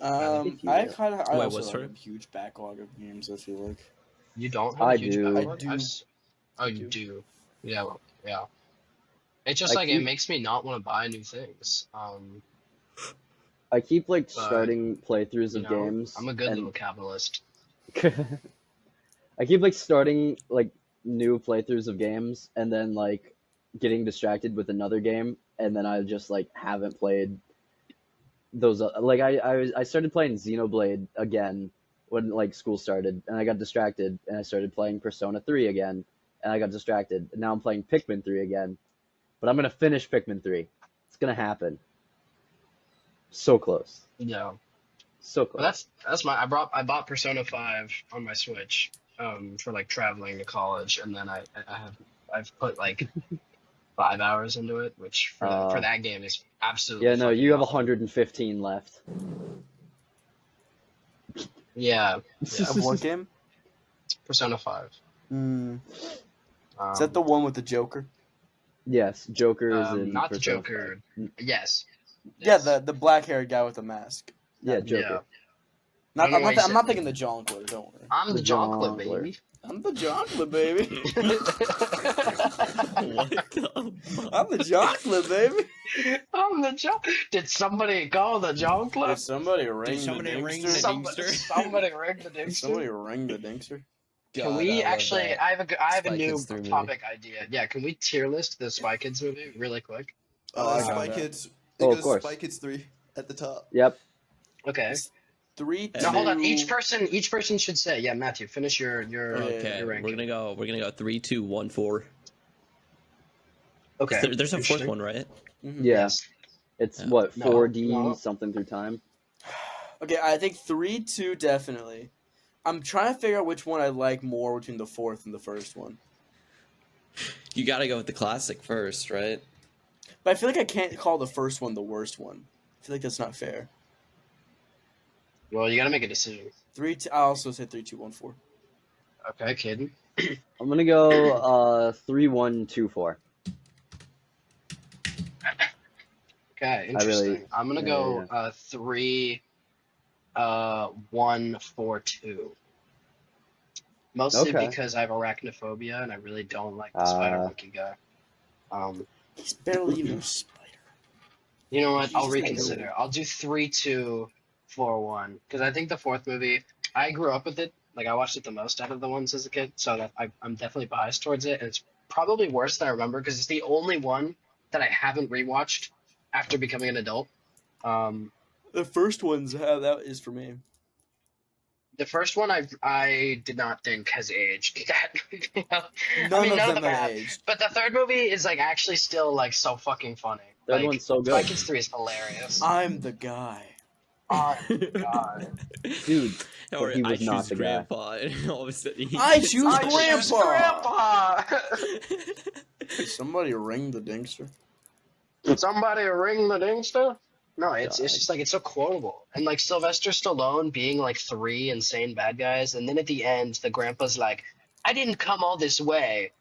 I kind of. I Wait, also what's have her? a huge backlog of games. I feel like. You don't have I a huge do. backlog? I do. Oh, you do. Yeah. Well, yeah. It's just I like it keep- makes me not want to buy new things. I keep like But, starting playthroughs You of know, games. I'm a good and- little capitalist. I keep like starting like new playthroughs of games and then like getting distracted with another game, and then I just like haven't played those. Like I started playing Xenoblade again when like school started, and I got distracted, and I started playing Persona 3 again, and I got distracted. And now I'm playing Pikmin 3 again, but I'm gonna finish Pikmin 3. It's gonna happen. So close, Yeah. so Well, close. that's my. I bought Persona 5 on my Switch, for like traveling to college, and then I've put like 5 hours into it, which for that game is absolutely. Yeah, no, fucking you have awesome. 115 left. Yeah, Of what game? Persona 5. Mm. Is that the one with the Joker? Yes, Joker is in not the Persona Joker. 5. Yes. Yeah, the black-haired guy with the mask. Yeah, Yeah. Joker. Not, I don't know why you I'm not said- thinking the Jonkler, don't worry. I'm the The Jonkler, Jonkler. baby. I'm the Jonkler, baby. What the fuck? I'm the Jonkler, baby. I'm the Jonk. Did somebody call the Did Jonkler? somebody ring somebody the ring Dinkster? the Somebody, Dingster? somebody ring the Did Dingster. somebody ring the Dinkster? Can God, we I love actually? that. I have a Spy new Kids 3 movie. topic idea. Yeah, can we tier list the Spy Kids movie really quick? Oh, I got Spy that. Kids. Oh, It of goes course. Spy Kids 3 at the top. Yep. Okay. 3, 2. Now hold on. Each person should say. Yeah, Matthew, finish your Okay, your we're ranking. gonna go 3, 2, 1, 4. Okay. There's a fourth Interesting. one, right? Mhm. Yeah. Yes. It's Yeah. what, No, 4D no. something through time? Okay, I think 3, 2 definitely. I'm trying to figure out which one I like more between the fourth and the first one. You gotta go with the classic first, right? But I feel like I can't call the first one the worst one. I feel like that's not fair. Well, you gotta make a decision. 3, 2. I also say 3, 2, 1, 4. Okay, Caden. I'm gonna go 3, 1, 2, 4. Okay, interesting. really- I'm gonna yeah, go 3, 1, 4, 2. Mostly Okay. because I have arachnophobia and I really don't like the spider monkey guy. He's barely even a spider. You know what? I'll Jesus, reconsider. I'll do 3, 2, 4, 1. Because I think the fourth movie, I grew up with it. Like I watched it the most out of the ones as a kid, so that I'm definitely biased towards it. And it's probably worse than I remember because it's the only one that I haven't rewatched after becoming an adult. The first one's how that is for me. The first one I did not think has aged. None of none them have have. aged. But the third movie is like actually still like so fucking funny. Third Like, one's so Spy good. Kids 3 is hilarious. I'm the guy. Oh my god. Dude, Or he I was not choose the guy. grandpa, and all of a sudden he I gets- choose I choose Grandpa. Grandpa. Somebody ring the Dinkster. Somebody ring the dingster? No, it's God. just like it's so quotable. And like Sylvester Stallone being like 3 insane bad guys, and then at the end the grandpa's like, I didn't come all this way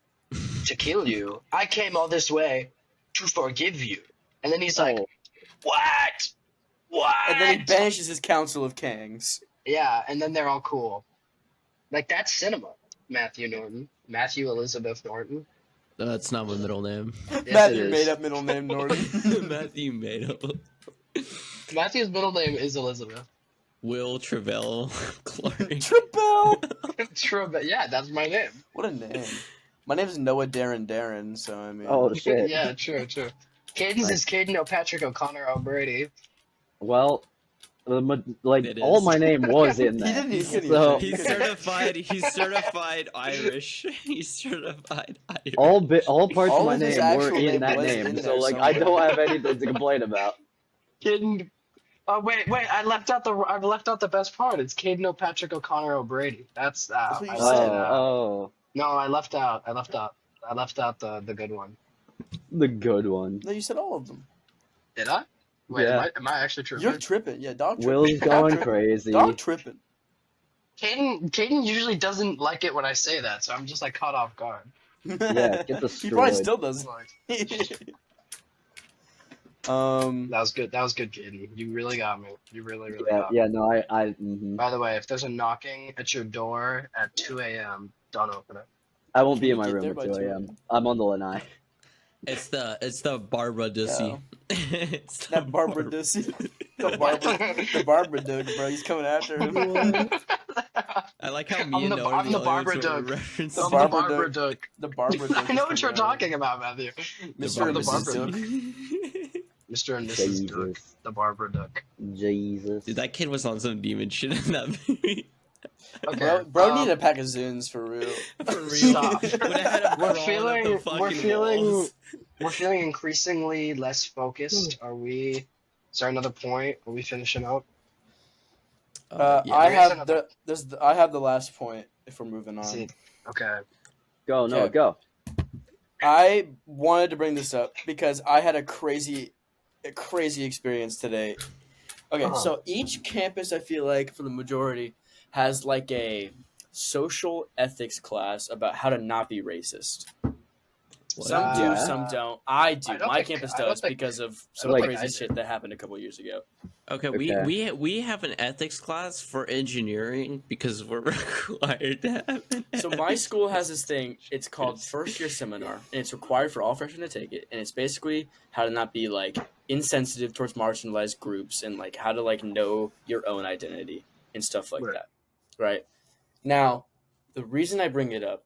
to kill you. I came all this way to forgive you. And then he's like, Oh, What? What? And then he banishes his council of kangs. Yeah, and then they're all cool. Like that's cinema. Matthew Norton. Matthew Elizabeth Norton. That's not my middle name. Yes, Matthew it is. made up middle name Norton. Matthew made up. Matthew's middle name is Elizabeth. Will Travell Clark. Tribble. True, but yeah, that's my name. What a name. My name's Noah Darren, so I mean. oh shit. Yeah, true. Caden's is Caden O'Patrick O'Connor O'Brady. Well, like It all is. my name was in He that. didn't even So say- He's certified. He's certified Irish. He's certified Irish. all parts All of my of his name were actual in name that was name. in So there like I somewhere. don't have anything to complain about. Caden. Oh wait, I left out the best part. It's Caden O'Patrick O'Connor O'Brady. That's what you I said. said, Oh, No, I left out the good one. the good one. No, you said all of them. Did I? Wait, Yeah. am I actually true? You're tripping. Yeah, dog tripping. Will's Dog going tripping. crazy. Dog tripping. Caden usually doesn't like it when I say that, so I'm just like caught off guard. Yeah, get the He probably destroyed. still doesn't. Like, Um, that was good, Caden. You really got me. You really Yeah, got me. yeah, no, I By the way, if there's a knocking at your door at 2 a.m., don't open it. I won't be Can in you my get room there at by 2 2 a.m. I'm on the lanai. It's the Barbara Dussy. It's the that Barbara Dussy. The Barbara Duke, bro. He's coming after him. I like how I'm me and the- Noah I'm the are Barbara the only Duck. ones who reference The I'm it. the Barbara Barbara Duck. Duck. The Barbara Duck I know is what you're coming out. talking about, Matthew. Mr. and the Mrs. Barbara Duck. Mr. and Mrs. Duck, Jesus. the Barbara Duck. Jesus. Dude, that kid was on some demon shit in that movie. Okay, Bro needed a pack of Zuns for real. For real. Stop. Would have had him We're crawling up the fucking feeling walls. we're feeling increasingly less focused. Are we? Is there another point? Are we finishing up? Yeah. I there is have I have the last point if we're moving on. See, okay. Go, Noah, Okay. go. I wanted to bring this up because I had a crazy experience today. Okay, Uh-huh. so each campus, I feel like for the majority, has like a social ethics class about how to not be racist. What? Some do, Yeah. some don't. I do. I don't My think- campus I don't does think- because of I some don't think crazy I do. shit that happened a couple years ago. Okay, Okay. we have an ethics class for engineering because we're required to have an So my ethics school has class. this thing. It's called first year seminar, and it's required for all freshmen to take it. And it's basically how to not be like insensitive towards marginalized groups and like how to like know your own identity and stuff like Right. that. Right now, the reason I bring it up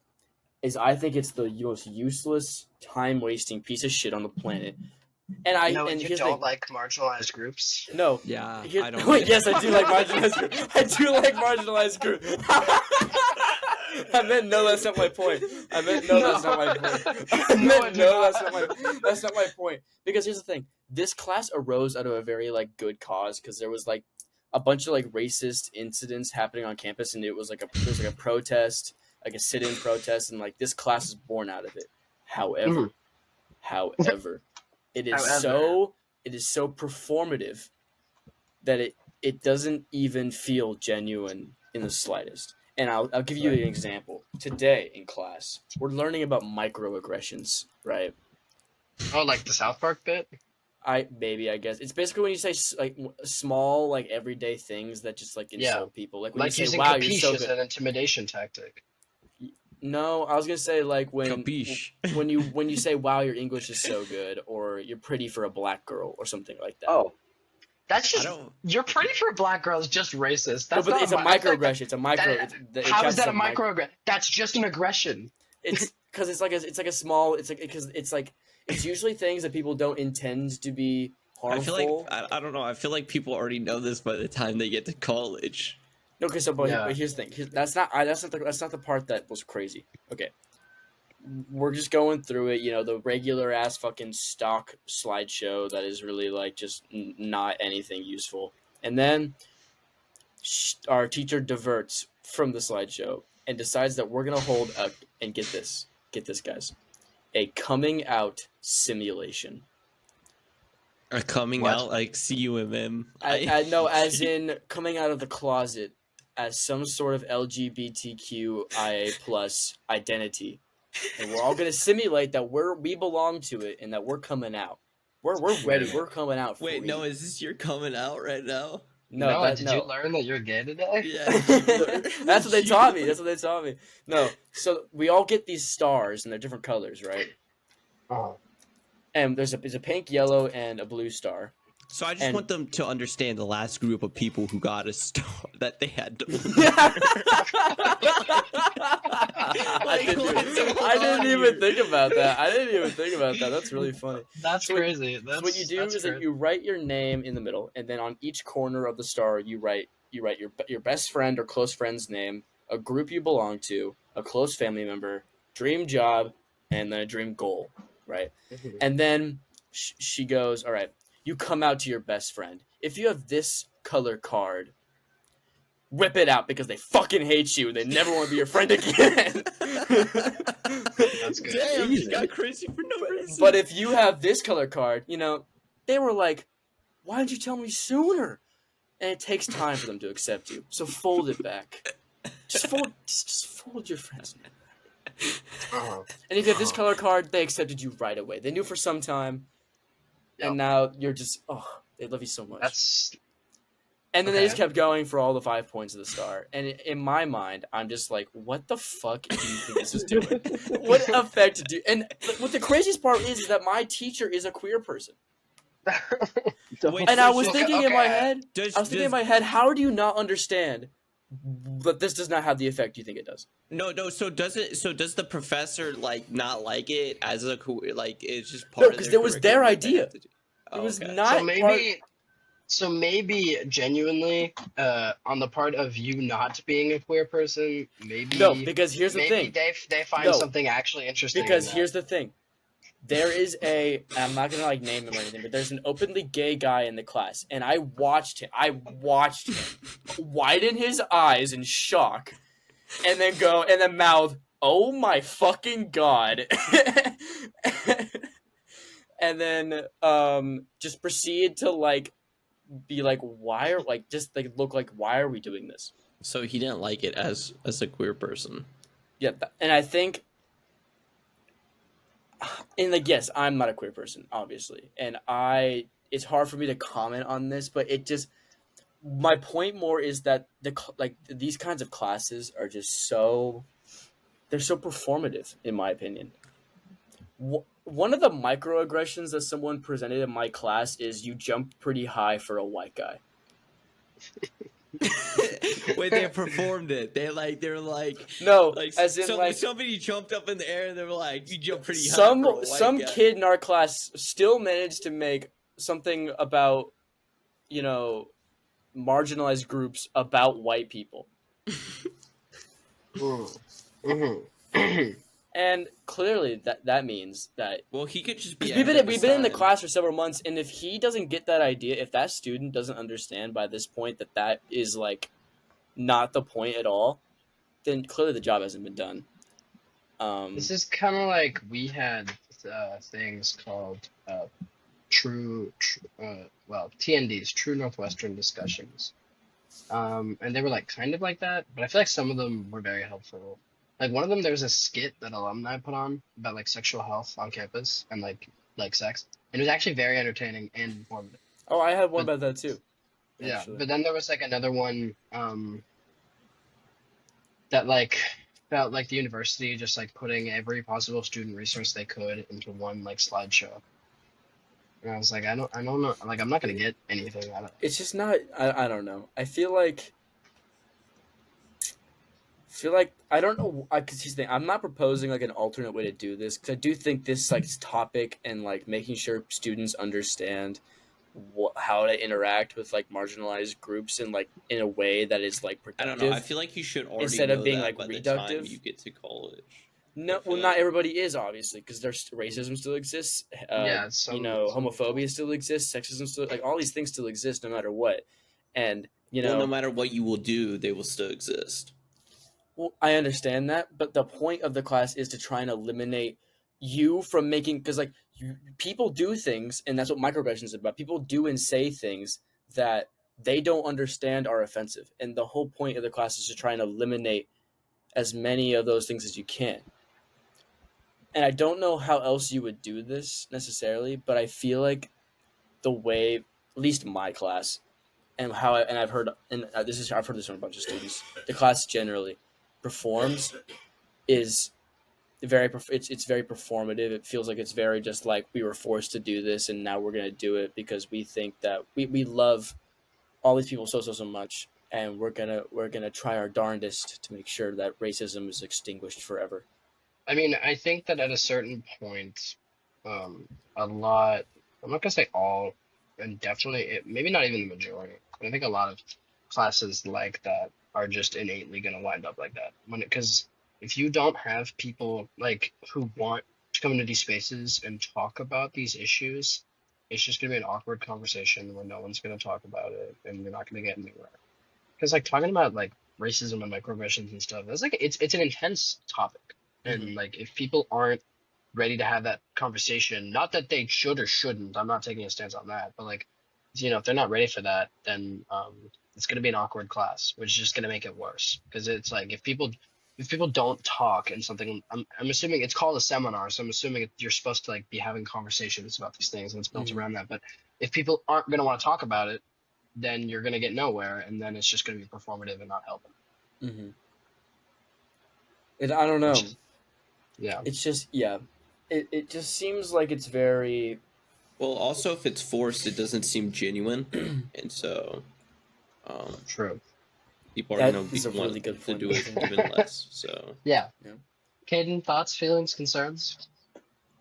is I think it's the most useless, time wasting piece of shit on the planet. And I No, and you here's the don't thing. like marginalized groups. No. Yeah, Here- I don't. Wait, yes, I do like marginalized group. I do like marginalized group. I meant no, that's not my point. I meant no, that's not my point. I No, meant I do no, not. that's not my point. Because here's the thing: this class arose out of a very like good cause because there was like a bunch of like racist incidents happening on campus, and it was like there was like a protest, like a sit-in protest, and like this class is born out of it. However, it is However. it is so performative that it doesn't even feel genuine in the slightest. And I'll give you an example. Today in class, we're learning about microaggressions, right? Oh, like the South Park bit? I guess it's basically when you say like small like everyday things that just like insult people. Like when Like you say, using "Wow, you're capiche so as good." an intimidation tactic. No, I was gonna say like when Capiche. when you say, "Wow, your English is so good," or "You're pretty for a black girl," or something like that. Oh, That's I just don't. you're pretty for a black girl is just racist. No, That's but not it's a I feel like microaggression. It's a micro. that- it How counts is that as a microaggression? That's just an aggression. It's because it's like a small. It's like because it's like it's usually things that people don't intend to be I harmful. feel like I don't know. I feel like people already know this by the time they get to college. No, because but Yeah. here's the thing. That's not the part that was crazy. Okay, we're just going through it. You know, the regular ass fucking stock slideshow that is really like just not anything useful. And then our teacher diverts from the slideshow and decides that we're gonna hold a and get this guys, a coming out simulation. Coming What? out like CUMM. I know, as in coming out of the closet as some sort of LGBTQIA plus identity, and we're all gonna simulate that we belong to it and that we're coming out. We're ready. We're coming out. Wait, free. no, is this your coming out right now? no, Noah, that, did no. you learn that you're gay today? Yeah. That's what they taught me. That's what they taught me. No, so we all get these stars and they're different colors, right? Uh-huh. And there's a pink, yellow, and a blue star. So I just And- want them to understand the last group of people who got a star that they had to. I didn't even think about that. That's really funny. That's So what- crazy. That's So what you do that's is that crazy. you write your name in the middle, and then on each corner of the star, you write your best friend or close friend's name, a group you belong to, a close family member, dream job, and then a dream goal, right? Mhm. And then she goes, "All right, you come out to your best friend. If you have this color card, whip it out because they fucking hate you. They never want to be your friend again." That's good. Damn, you got crazy for no reason. But if you have this color card, they were like, "Why didn't you tell me sooner?" And it takes time for them to accept you. So fold it back. Just fold your friend's name. Uh-huh. And if you have this color card, they accepted you right away. They knew for some time, and now you're just they love you so much. That's And then they just okay. kept going for all the 5 points of the star. And in my mind, I'm just like, what the fuck do you think this is doing? What effect do? And what the craziest part is that my teacher is a queer person. Wait, And I was Okay, thinking in my okay. head, does, how do you not understand but this does not have the effect you think it does. No, no. So does it? So does the professor like not like it as a like it's just No, part of because their it was their curriculum that they idea. have to do? It was okay. not part. So maybe genuinely, on the part of you not being a queer person, maybe No, because here's the maybe thing. they find No. something actually interesting. Because in here's the thing. There is I'm not gonna like name him or anything, but there's an openly gay guy in the class, and I watched him widen his eyes in shock, and then mouth, "Oh my fucking god," and then just proceed to like be like, why are like just like look like why are we doing this? So he didn't like it as a queer person. Yeah, and I think. And like, yes, I'm not a queer person, obviously, and it's hard for me to comment on this, but my point more is that these kinds of classes are just they're so performative, in my opinion. One of the microaggressions that someone presented in my class is you jump pretty high for a white guy. When they performed it, they're like No, like as in like somebody jumped up in the air and they were like, you jump pretty high some for a white some guy. kid in our class still managed to make something about, you know, marginalized groups about white people. Mm-hmm. And clearly that means that Well, he could just be. we've been in the time. class for several months, and if he doesn't get that idea, if that student doesn't understand by this point that is like not the point at all, then clearly the job hasn't been done. This is kind of like we had things called TNDs, True Northwestern Discussions, and they were like kind of like that, but I feel like some of them were very helpful. Like one of them, there was a skit that alumni put on about like sexual health on campus and like sex, and it was actually very entertaining and informative. Oh, I had one But- about that too. Yeah, actually. but then there was like another one that like felt like the university just like putting every possible student resource they could into one like slideshow. And I was like, I don't know, like I'm not gonna get anything out of it. It's just not. I don't know. I feel like I don't know. Because here's the thing, I'm not proposing like an alternate way to do this because I do think this like topic and like making sure students understand how to interact with like marginalized groups and like in a way that is like I productive. don't know. I feel like you should already Instead of know being, that like, by the reductive. time you get to college. No, I feel well, not like- everybody is obviously because there's racism still exists. Yeah, some homophobia still exists. Sexism still like all these things still exist no matter what, and Well, no matter what you will do, they will still exist. Well, I understand that, but the point of the class is to try and eliminate you from making because like people do things, and that's what microaggressions is about. People do and say things that they don't understand are offensive, and the whole point of the class is to try and eliminate as many of those things as you can. And I don't know how else you would do this necessarily, but I feel like the way, at least my class, and I've heard, and I've heard this from a bunch of students. The class generally performs is it's very performative. It feels like it's very just like we were forced to do this and now we're gonna do it because we think that we love all these people so much, and we're gonna try our darndest to make sure that racism is extinguished forever. I mean, I think that at a certain point, a lot, I'm not gonna say all, and definitely, maybe not even the majority. I think a lot of classes like that are just innately gonna wind up like that. Because if you don't have people like who want to come into these spaces and talk about these issues, it's just gonna be an awkward conversation where no one's gonna talk about it, and you're not gonna get anywhere. Because like talking about like racism and microaggressions and stuff, that's like it's an intense topic. And like if people aren't ready to have that conversation, not that they should or shouldn't, I'm not taking a stance on that, but like, you know, if they're not ready for that, then it's going to be an awkward class, which is just going to make it worse. Because it's like if people don't talk and something, I'm assuming it's called a seminar, so I'm assuming you're supposed to like be having conversations about these things and it's built around that. But if people aren't going to want to talk about it, then you're going to get nowhere, and then it's just going to be performative and not helping. Mm-hmm. I don't know. Yeah. It's just It just seems like it's very. Well, also if it's forced, it doesn't seem genuine, and so, True. people are That gonna is a want really good to point, do it Nathan. even less. So Yeah. Yeah. Caden, thoughts, feelings, concerns?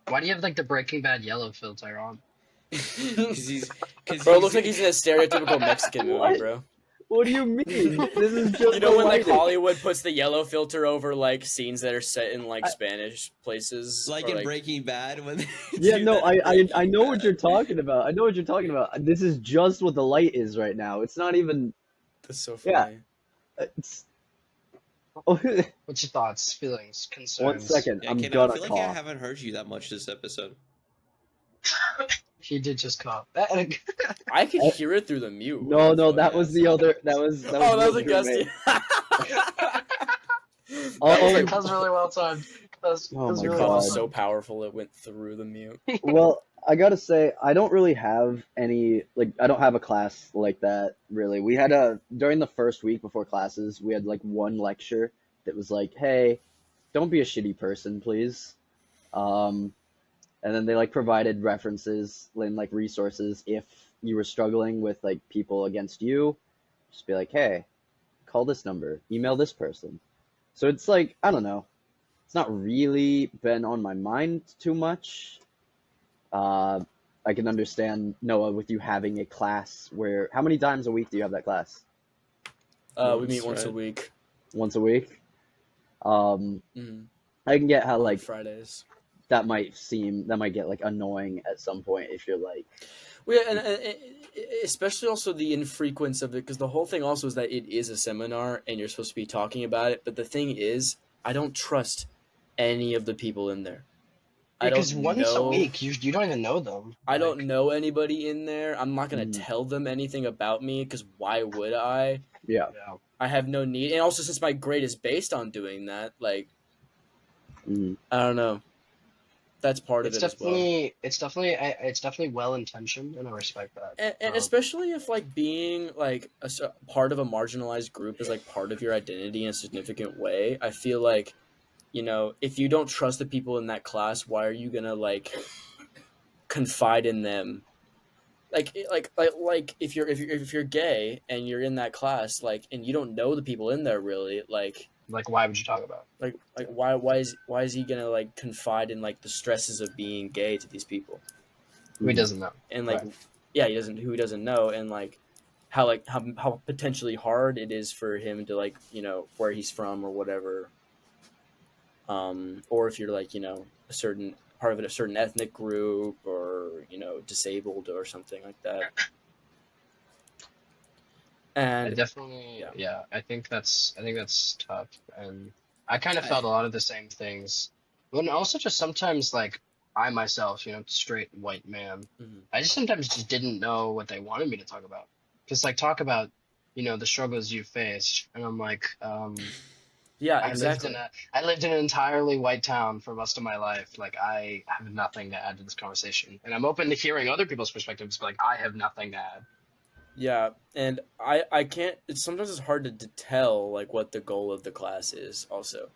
Why do you have like the Breaking Bad yellow filter on? Because Bro, it looks like he's in a stereotypical Mexican movie, What? bro. What do you mean? This is just You know the when like lighting. Hollywood puts the yellow filter over like scenes that are set in like I- Spanish places, like or, in Breaking Bad when they Yeah, do no, that in I Breaking know what you're Bad. talking about. I know what you're talking about. This is just what the light is right now. It's not even. That's so Yeah. funny. It's... What's your thoughts, feelings, concerns? 1 second, yeah, I'm Ken, I gonna feel like I cough. haven't heard you that much this episode. He did just cough. I could Oh. hear it through the mute. No, What the that fuck? was the other. That was. Oh, that was a my roommate. gusty. Oh, That was really well timed. That was Oh my The really cough well was God. so timed. powerful it went through the mute. Well, I gotta say, I don't really have any, like, I don't have a class like that, really. We had during the first week before classes, we had, like, one lecture that was like, hey, don't be a shitty person, please. And then they, like, provided references and, like, resources if you were struggling with, like, people against you. Just be like, hey, call this number, email this person. So it's like, I don't know. It's not really been on my mind too much. I can understand, Noah, with you having a class where, how many times a week do you have that class? We meet once a Right. week. Once a week? Mm-hmm. I can get how, On like, Fridays. that might get, like, annoying at some point if you're like, Well, yeah, and especially also the infrequence of it, because the whole thing also is that it is a seminar and you're supposed to be talking about it. But the thing is, I don't trust any of the people in there. Because I don't once know. a week, you don't even know them. I don't Like, know anybody in there. I'm not gonna Mhm. tell them anything about me because why would I? yeah. yeah. I have no need. And also, since my grade is based on doing that, like Mhm. I don't know. That's part of It's it as well. it's definitely well intentioned, and I respect that. And especially if like being like part of a marginalized group is like part of your identity in a significant way, I feel like, you know, if you don't trust the people in that class, why are you gonna like confide in them? Like if you're gay and you're in that class, like, and you don't know the people in there really, like Why would you talk about why is he gonna like confide in like the stresses of being gay to these people? it? Who doesn't know? And like Right. yeah, who doesn't know, and like how potentially hard it is for him to like, you know, where he's from or whatever, or if you're like, you know, a certain part of it, a certain ethnic group, or, you know, disabled or something like that. I And definitely, yeah. yeah. I think that's tough, and I kind of I- felt a lot of the same things. And also, just sometimes, like I myself, you know, straight white man, Mhm. I just sometimes just didn't know what they wanted me to talk about. Just like talk about, you know, the struggles you faced, and I'm like, yeah, I exactly. lived in an entirely white town for most of my life. Like I have nothing to add to this conversation, and I'm open to hearing other people's perspectives, but like I have nothing to add. Yeah, and I can't. Sometimes it's hard to tell like what the goal of the class is. Also,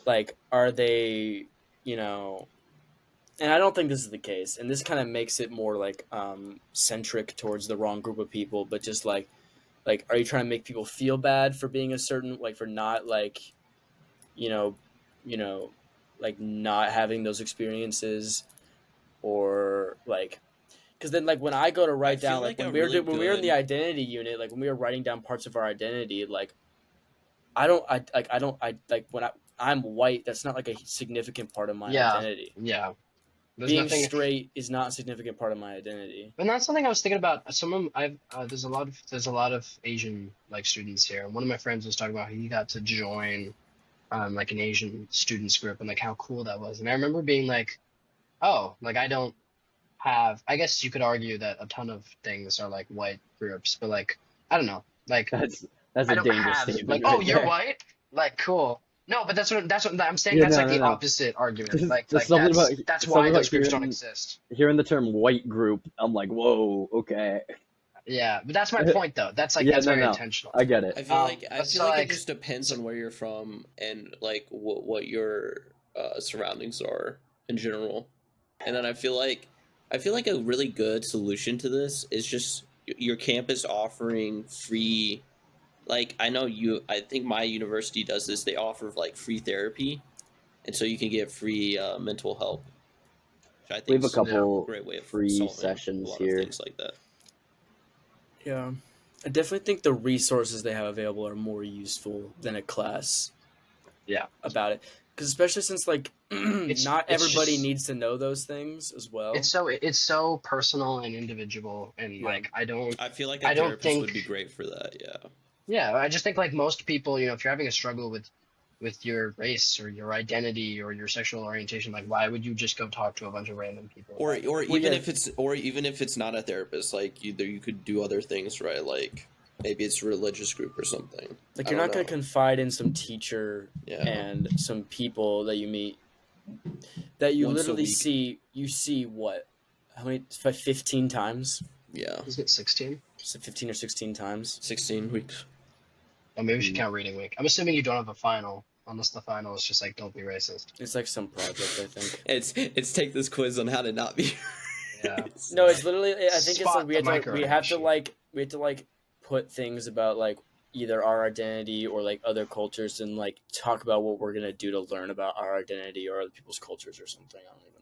like, are they, you know? And I don't think this is the case. And this kind of makes it more like centric towards the wrong group of people. But just like, are you trying to make people feel bad for being a certain, like, for not like, you know, like not having those experiences, or like, because then like when I go to write feel down, like like when a we were really when we were in the good- identity unit, like when we were writing down parts of our identity, like I don't like when I'm white, that's not like a significant part of my Yeah, identity. yeah. There's Being nothing. straight is not a significant part of my identity. And that's something I was thinking about. Someone I've there's a lot of Asian like students here, and one of my friends was talking about how he got to join like an Asian students group and like how cool that was. And I remember being like, oh, like I don't have. I guess you could argue that a ton of things are like white groups, but like I don't know, like that's I a don't dangerous have statement. like, right oh, you're there. white, like cool. No, but that's what I'm saying. Yeah, That's no, like no, the no. opposite argument. There's Like something that's something why about those groups don't hearing- exist. Hearing the term white group, I'm like, whoa, okay. Yeah, but that's my point though. That's like Yeah, that's no, very no. intentional. I get it. I feel like but so, it like- just depends on where you're from and like what your surroundings are in general. And then I feel like a really good solution to this is just your campus offering free like I think my university does this. They offer like free therapy, and so you can get free mental help, which I We think have a is couple a great way of free solving a sessions lot here. of things like that. Yeah, I definitely think the resources they have available are more useful than a class Yeah. about it. Because especially since like not it's everybody just- needs to know those things as well. It's so personal and individual, and Yeah. like I don't I feel like I a don't therapist think- would be great for that. Yeah. Yeah, I just think like most people, you know, if you're having a struggle with your race or your identity or your sexual orientation, like why would you just go talk to a bunch of random people? Or even yeah. if it's not a therapist, like either you could do other things, right? Like maybe it's a religious group or something. Like I you're don't not going know. to confide in some teacher Yeah. and some people that you meet that you Once a literally week. see what, how many, 15 times, Yeah. Isn't it 16? 15 or 16 times. 16 weeks. Oh, maybe we should count reading week. I'm assuming you don't have a final, unless the final is just like don't be racist. It's like some project, I think. It's take this quiz on how to not be. Yeah. No, it's literally. I think it's Spot like we the have to microaggression. like put things about like either our identity or like other cultures and like talk about what we're gonna do to learn about our identity or other people's cultures or something. I don't even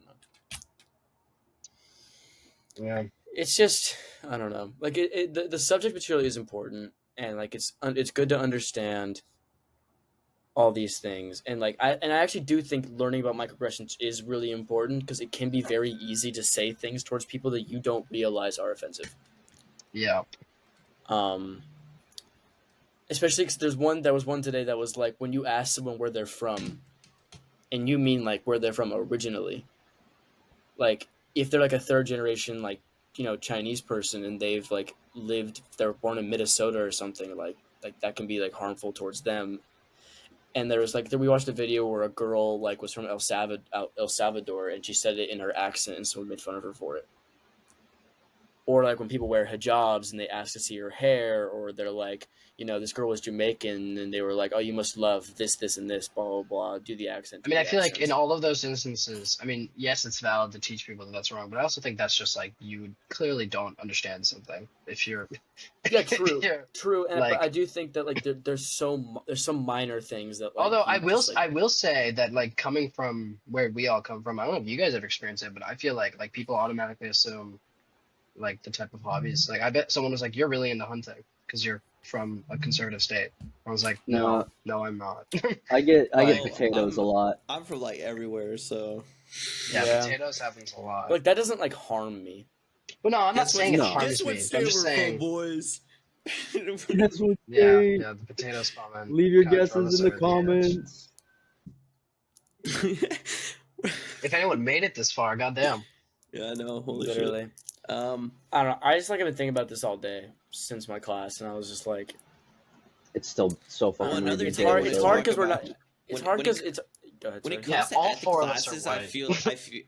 know. Yeah. It's just I don't know. Like the subject material is important and like it's good to understand all these things and like I actually do think learning about microaggressions is really important because it can be very easy to say things towards people that you don't realize are offensive. Yeah. Especially because there was one today that was like when you ask someone where they're from, and you mean like where they're from originally. Like if they're like a third generation like Chinese person and they've like they were born in Minnesota or something like that can be like harmful towards them. And there was like we watched a video where a girl like was from El Salvador and she said it in her accent and someone made fun of her for it. Or like when people wear hijabs and they ask to see her hair, or they're like, this girl was Jamaican and they were like, oh, you must love this, this, and this, blah, blah, blah, do the accent. I mean, I feel like in all of those instances, I mean, yes, it's valid to teach people that that's wrong, but I also think that's just like you clearly don't understand something if you're. Yeah, true, Yeah. true. And Like- but I do think that like there's some minor things that. Like, Although you just, like, I will say that like coming from where we all come from, I don't know if you guys have experienced it, but I feel like people automatically assume like the type of hobbies. Like I bet someone was like, "You're really into hunting because you're from a conservative state." I was like, "No, I'm not." I get Well, potatoes a lot. I'm from like everywhere, so Yeah, potatoes happens a lot. like that doesn't like harm me. But no, I'm not Guess saying it no. harms me. I'm just saying. boys. Guess what, Yeah, Jay? the potatoes comment. Leave your kinda guesses drove in us the over the edge. comments. If anyone made it this far, goddamn. Yeah, I know. Holy Literally, shit. I don't know. I just like have been thinking about this all day since my class, and I was just like, It's still so fucking Well, another weird. thing hard. we It's talk hard because we're about- not. It's when- hard when because it- it's. Go ahead. When it sorry. comes Yeah, to all ethic four of us are classes, white.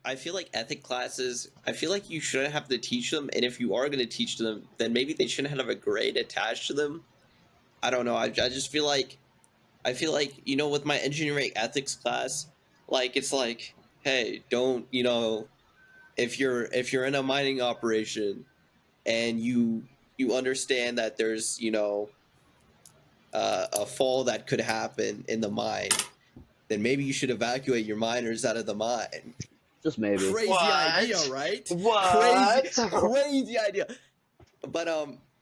I feel like ethic classes. I feel like you shouldn't have to teach them, and if you are going to teach them, then maybe they shouldn't have a grade attached to them. I don't know. I just feel like, with my engineering ethics class, like it's like, hey, don't if you're in a mining operation, and you understand that there's a fall that could happen in the mine, then maybe you should evacuate your miners out of the mine. Just maybe. Crazy What? idea, right? What? Crazy idea. But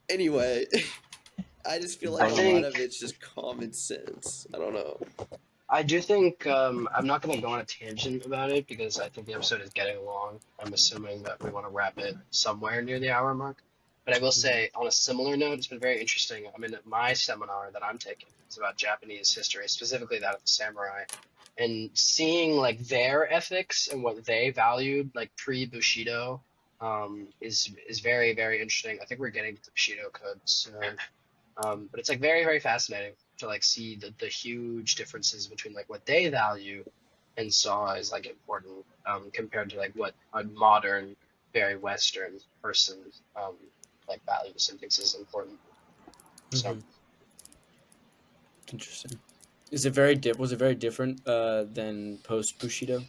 anyway, I just feel like I a think- lot of it's just common sense. I don't know. I do think I'm not going to go on a tangent about it because I think the episode is getting long. I'm assuming that we want to wrap it somewhere near the hour mark. But I will say, on a similar note, it's been very interesting. I mean, my seminar that I'm taking is about Japanese history, specifically that of the samurai, and seeing like their ethics and what they valued, like pre-Bushido, is very, very interesting. I think we're getting to the Bushido code soon, but it's like very, very fascinating to like see the huge differences between like what they value and saw as like important compared to like what a modern, very Western person like values and thinks is important. So Mhm. Interesting. Was it very different than post Bushido?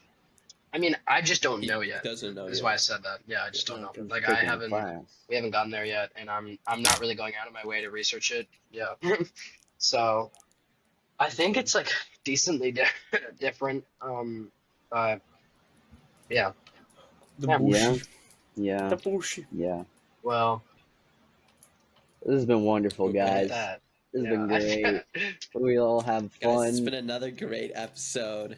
I mean, I just don't know yet. Doesn't know. Is yet. why I said that. Yeah, I just don't know. He's Like I taking a haven't, class. we haven't gotten there yet, and I'm not really going out of my way to research it. Yeah. So I think it's like decently different. Yeah. The Yeah. bullshit. Yeah, The bullshit. yeah. Well, This has been wonderful, Okay. guys. that. This has Yeah. been great. We all have Guys, it's fun. been another great episode.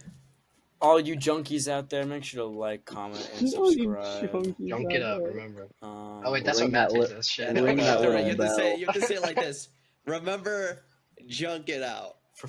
All you junkies out there, make sure to like, comment, and subscribe. Junk it up. Remember. Um, Oh wait, that's Ring what Matt that takes li- this shit. ring that No, little you have to say bell. it like this. Remember, junk it out. for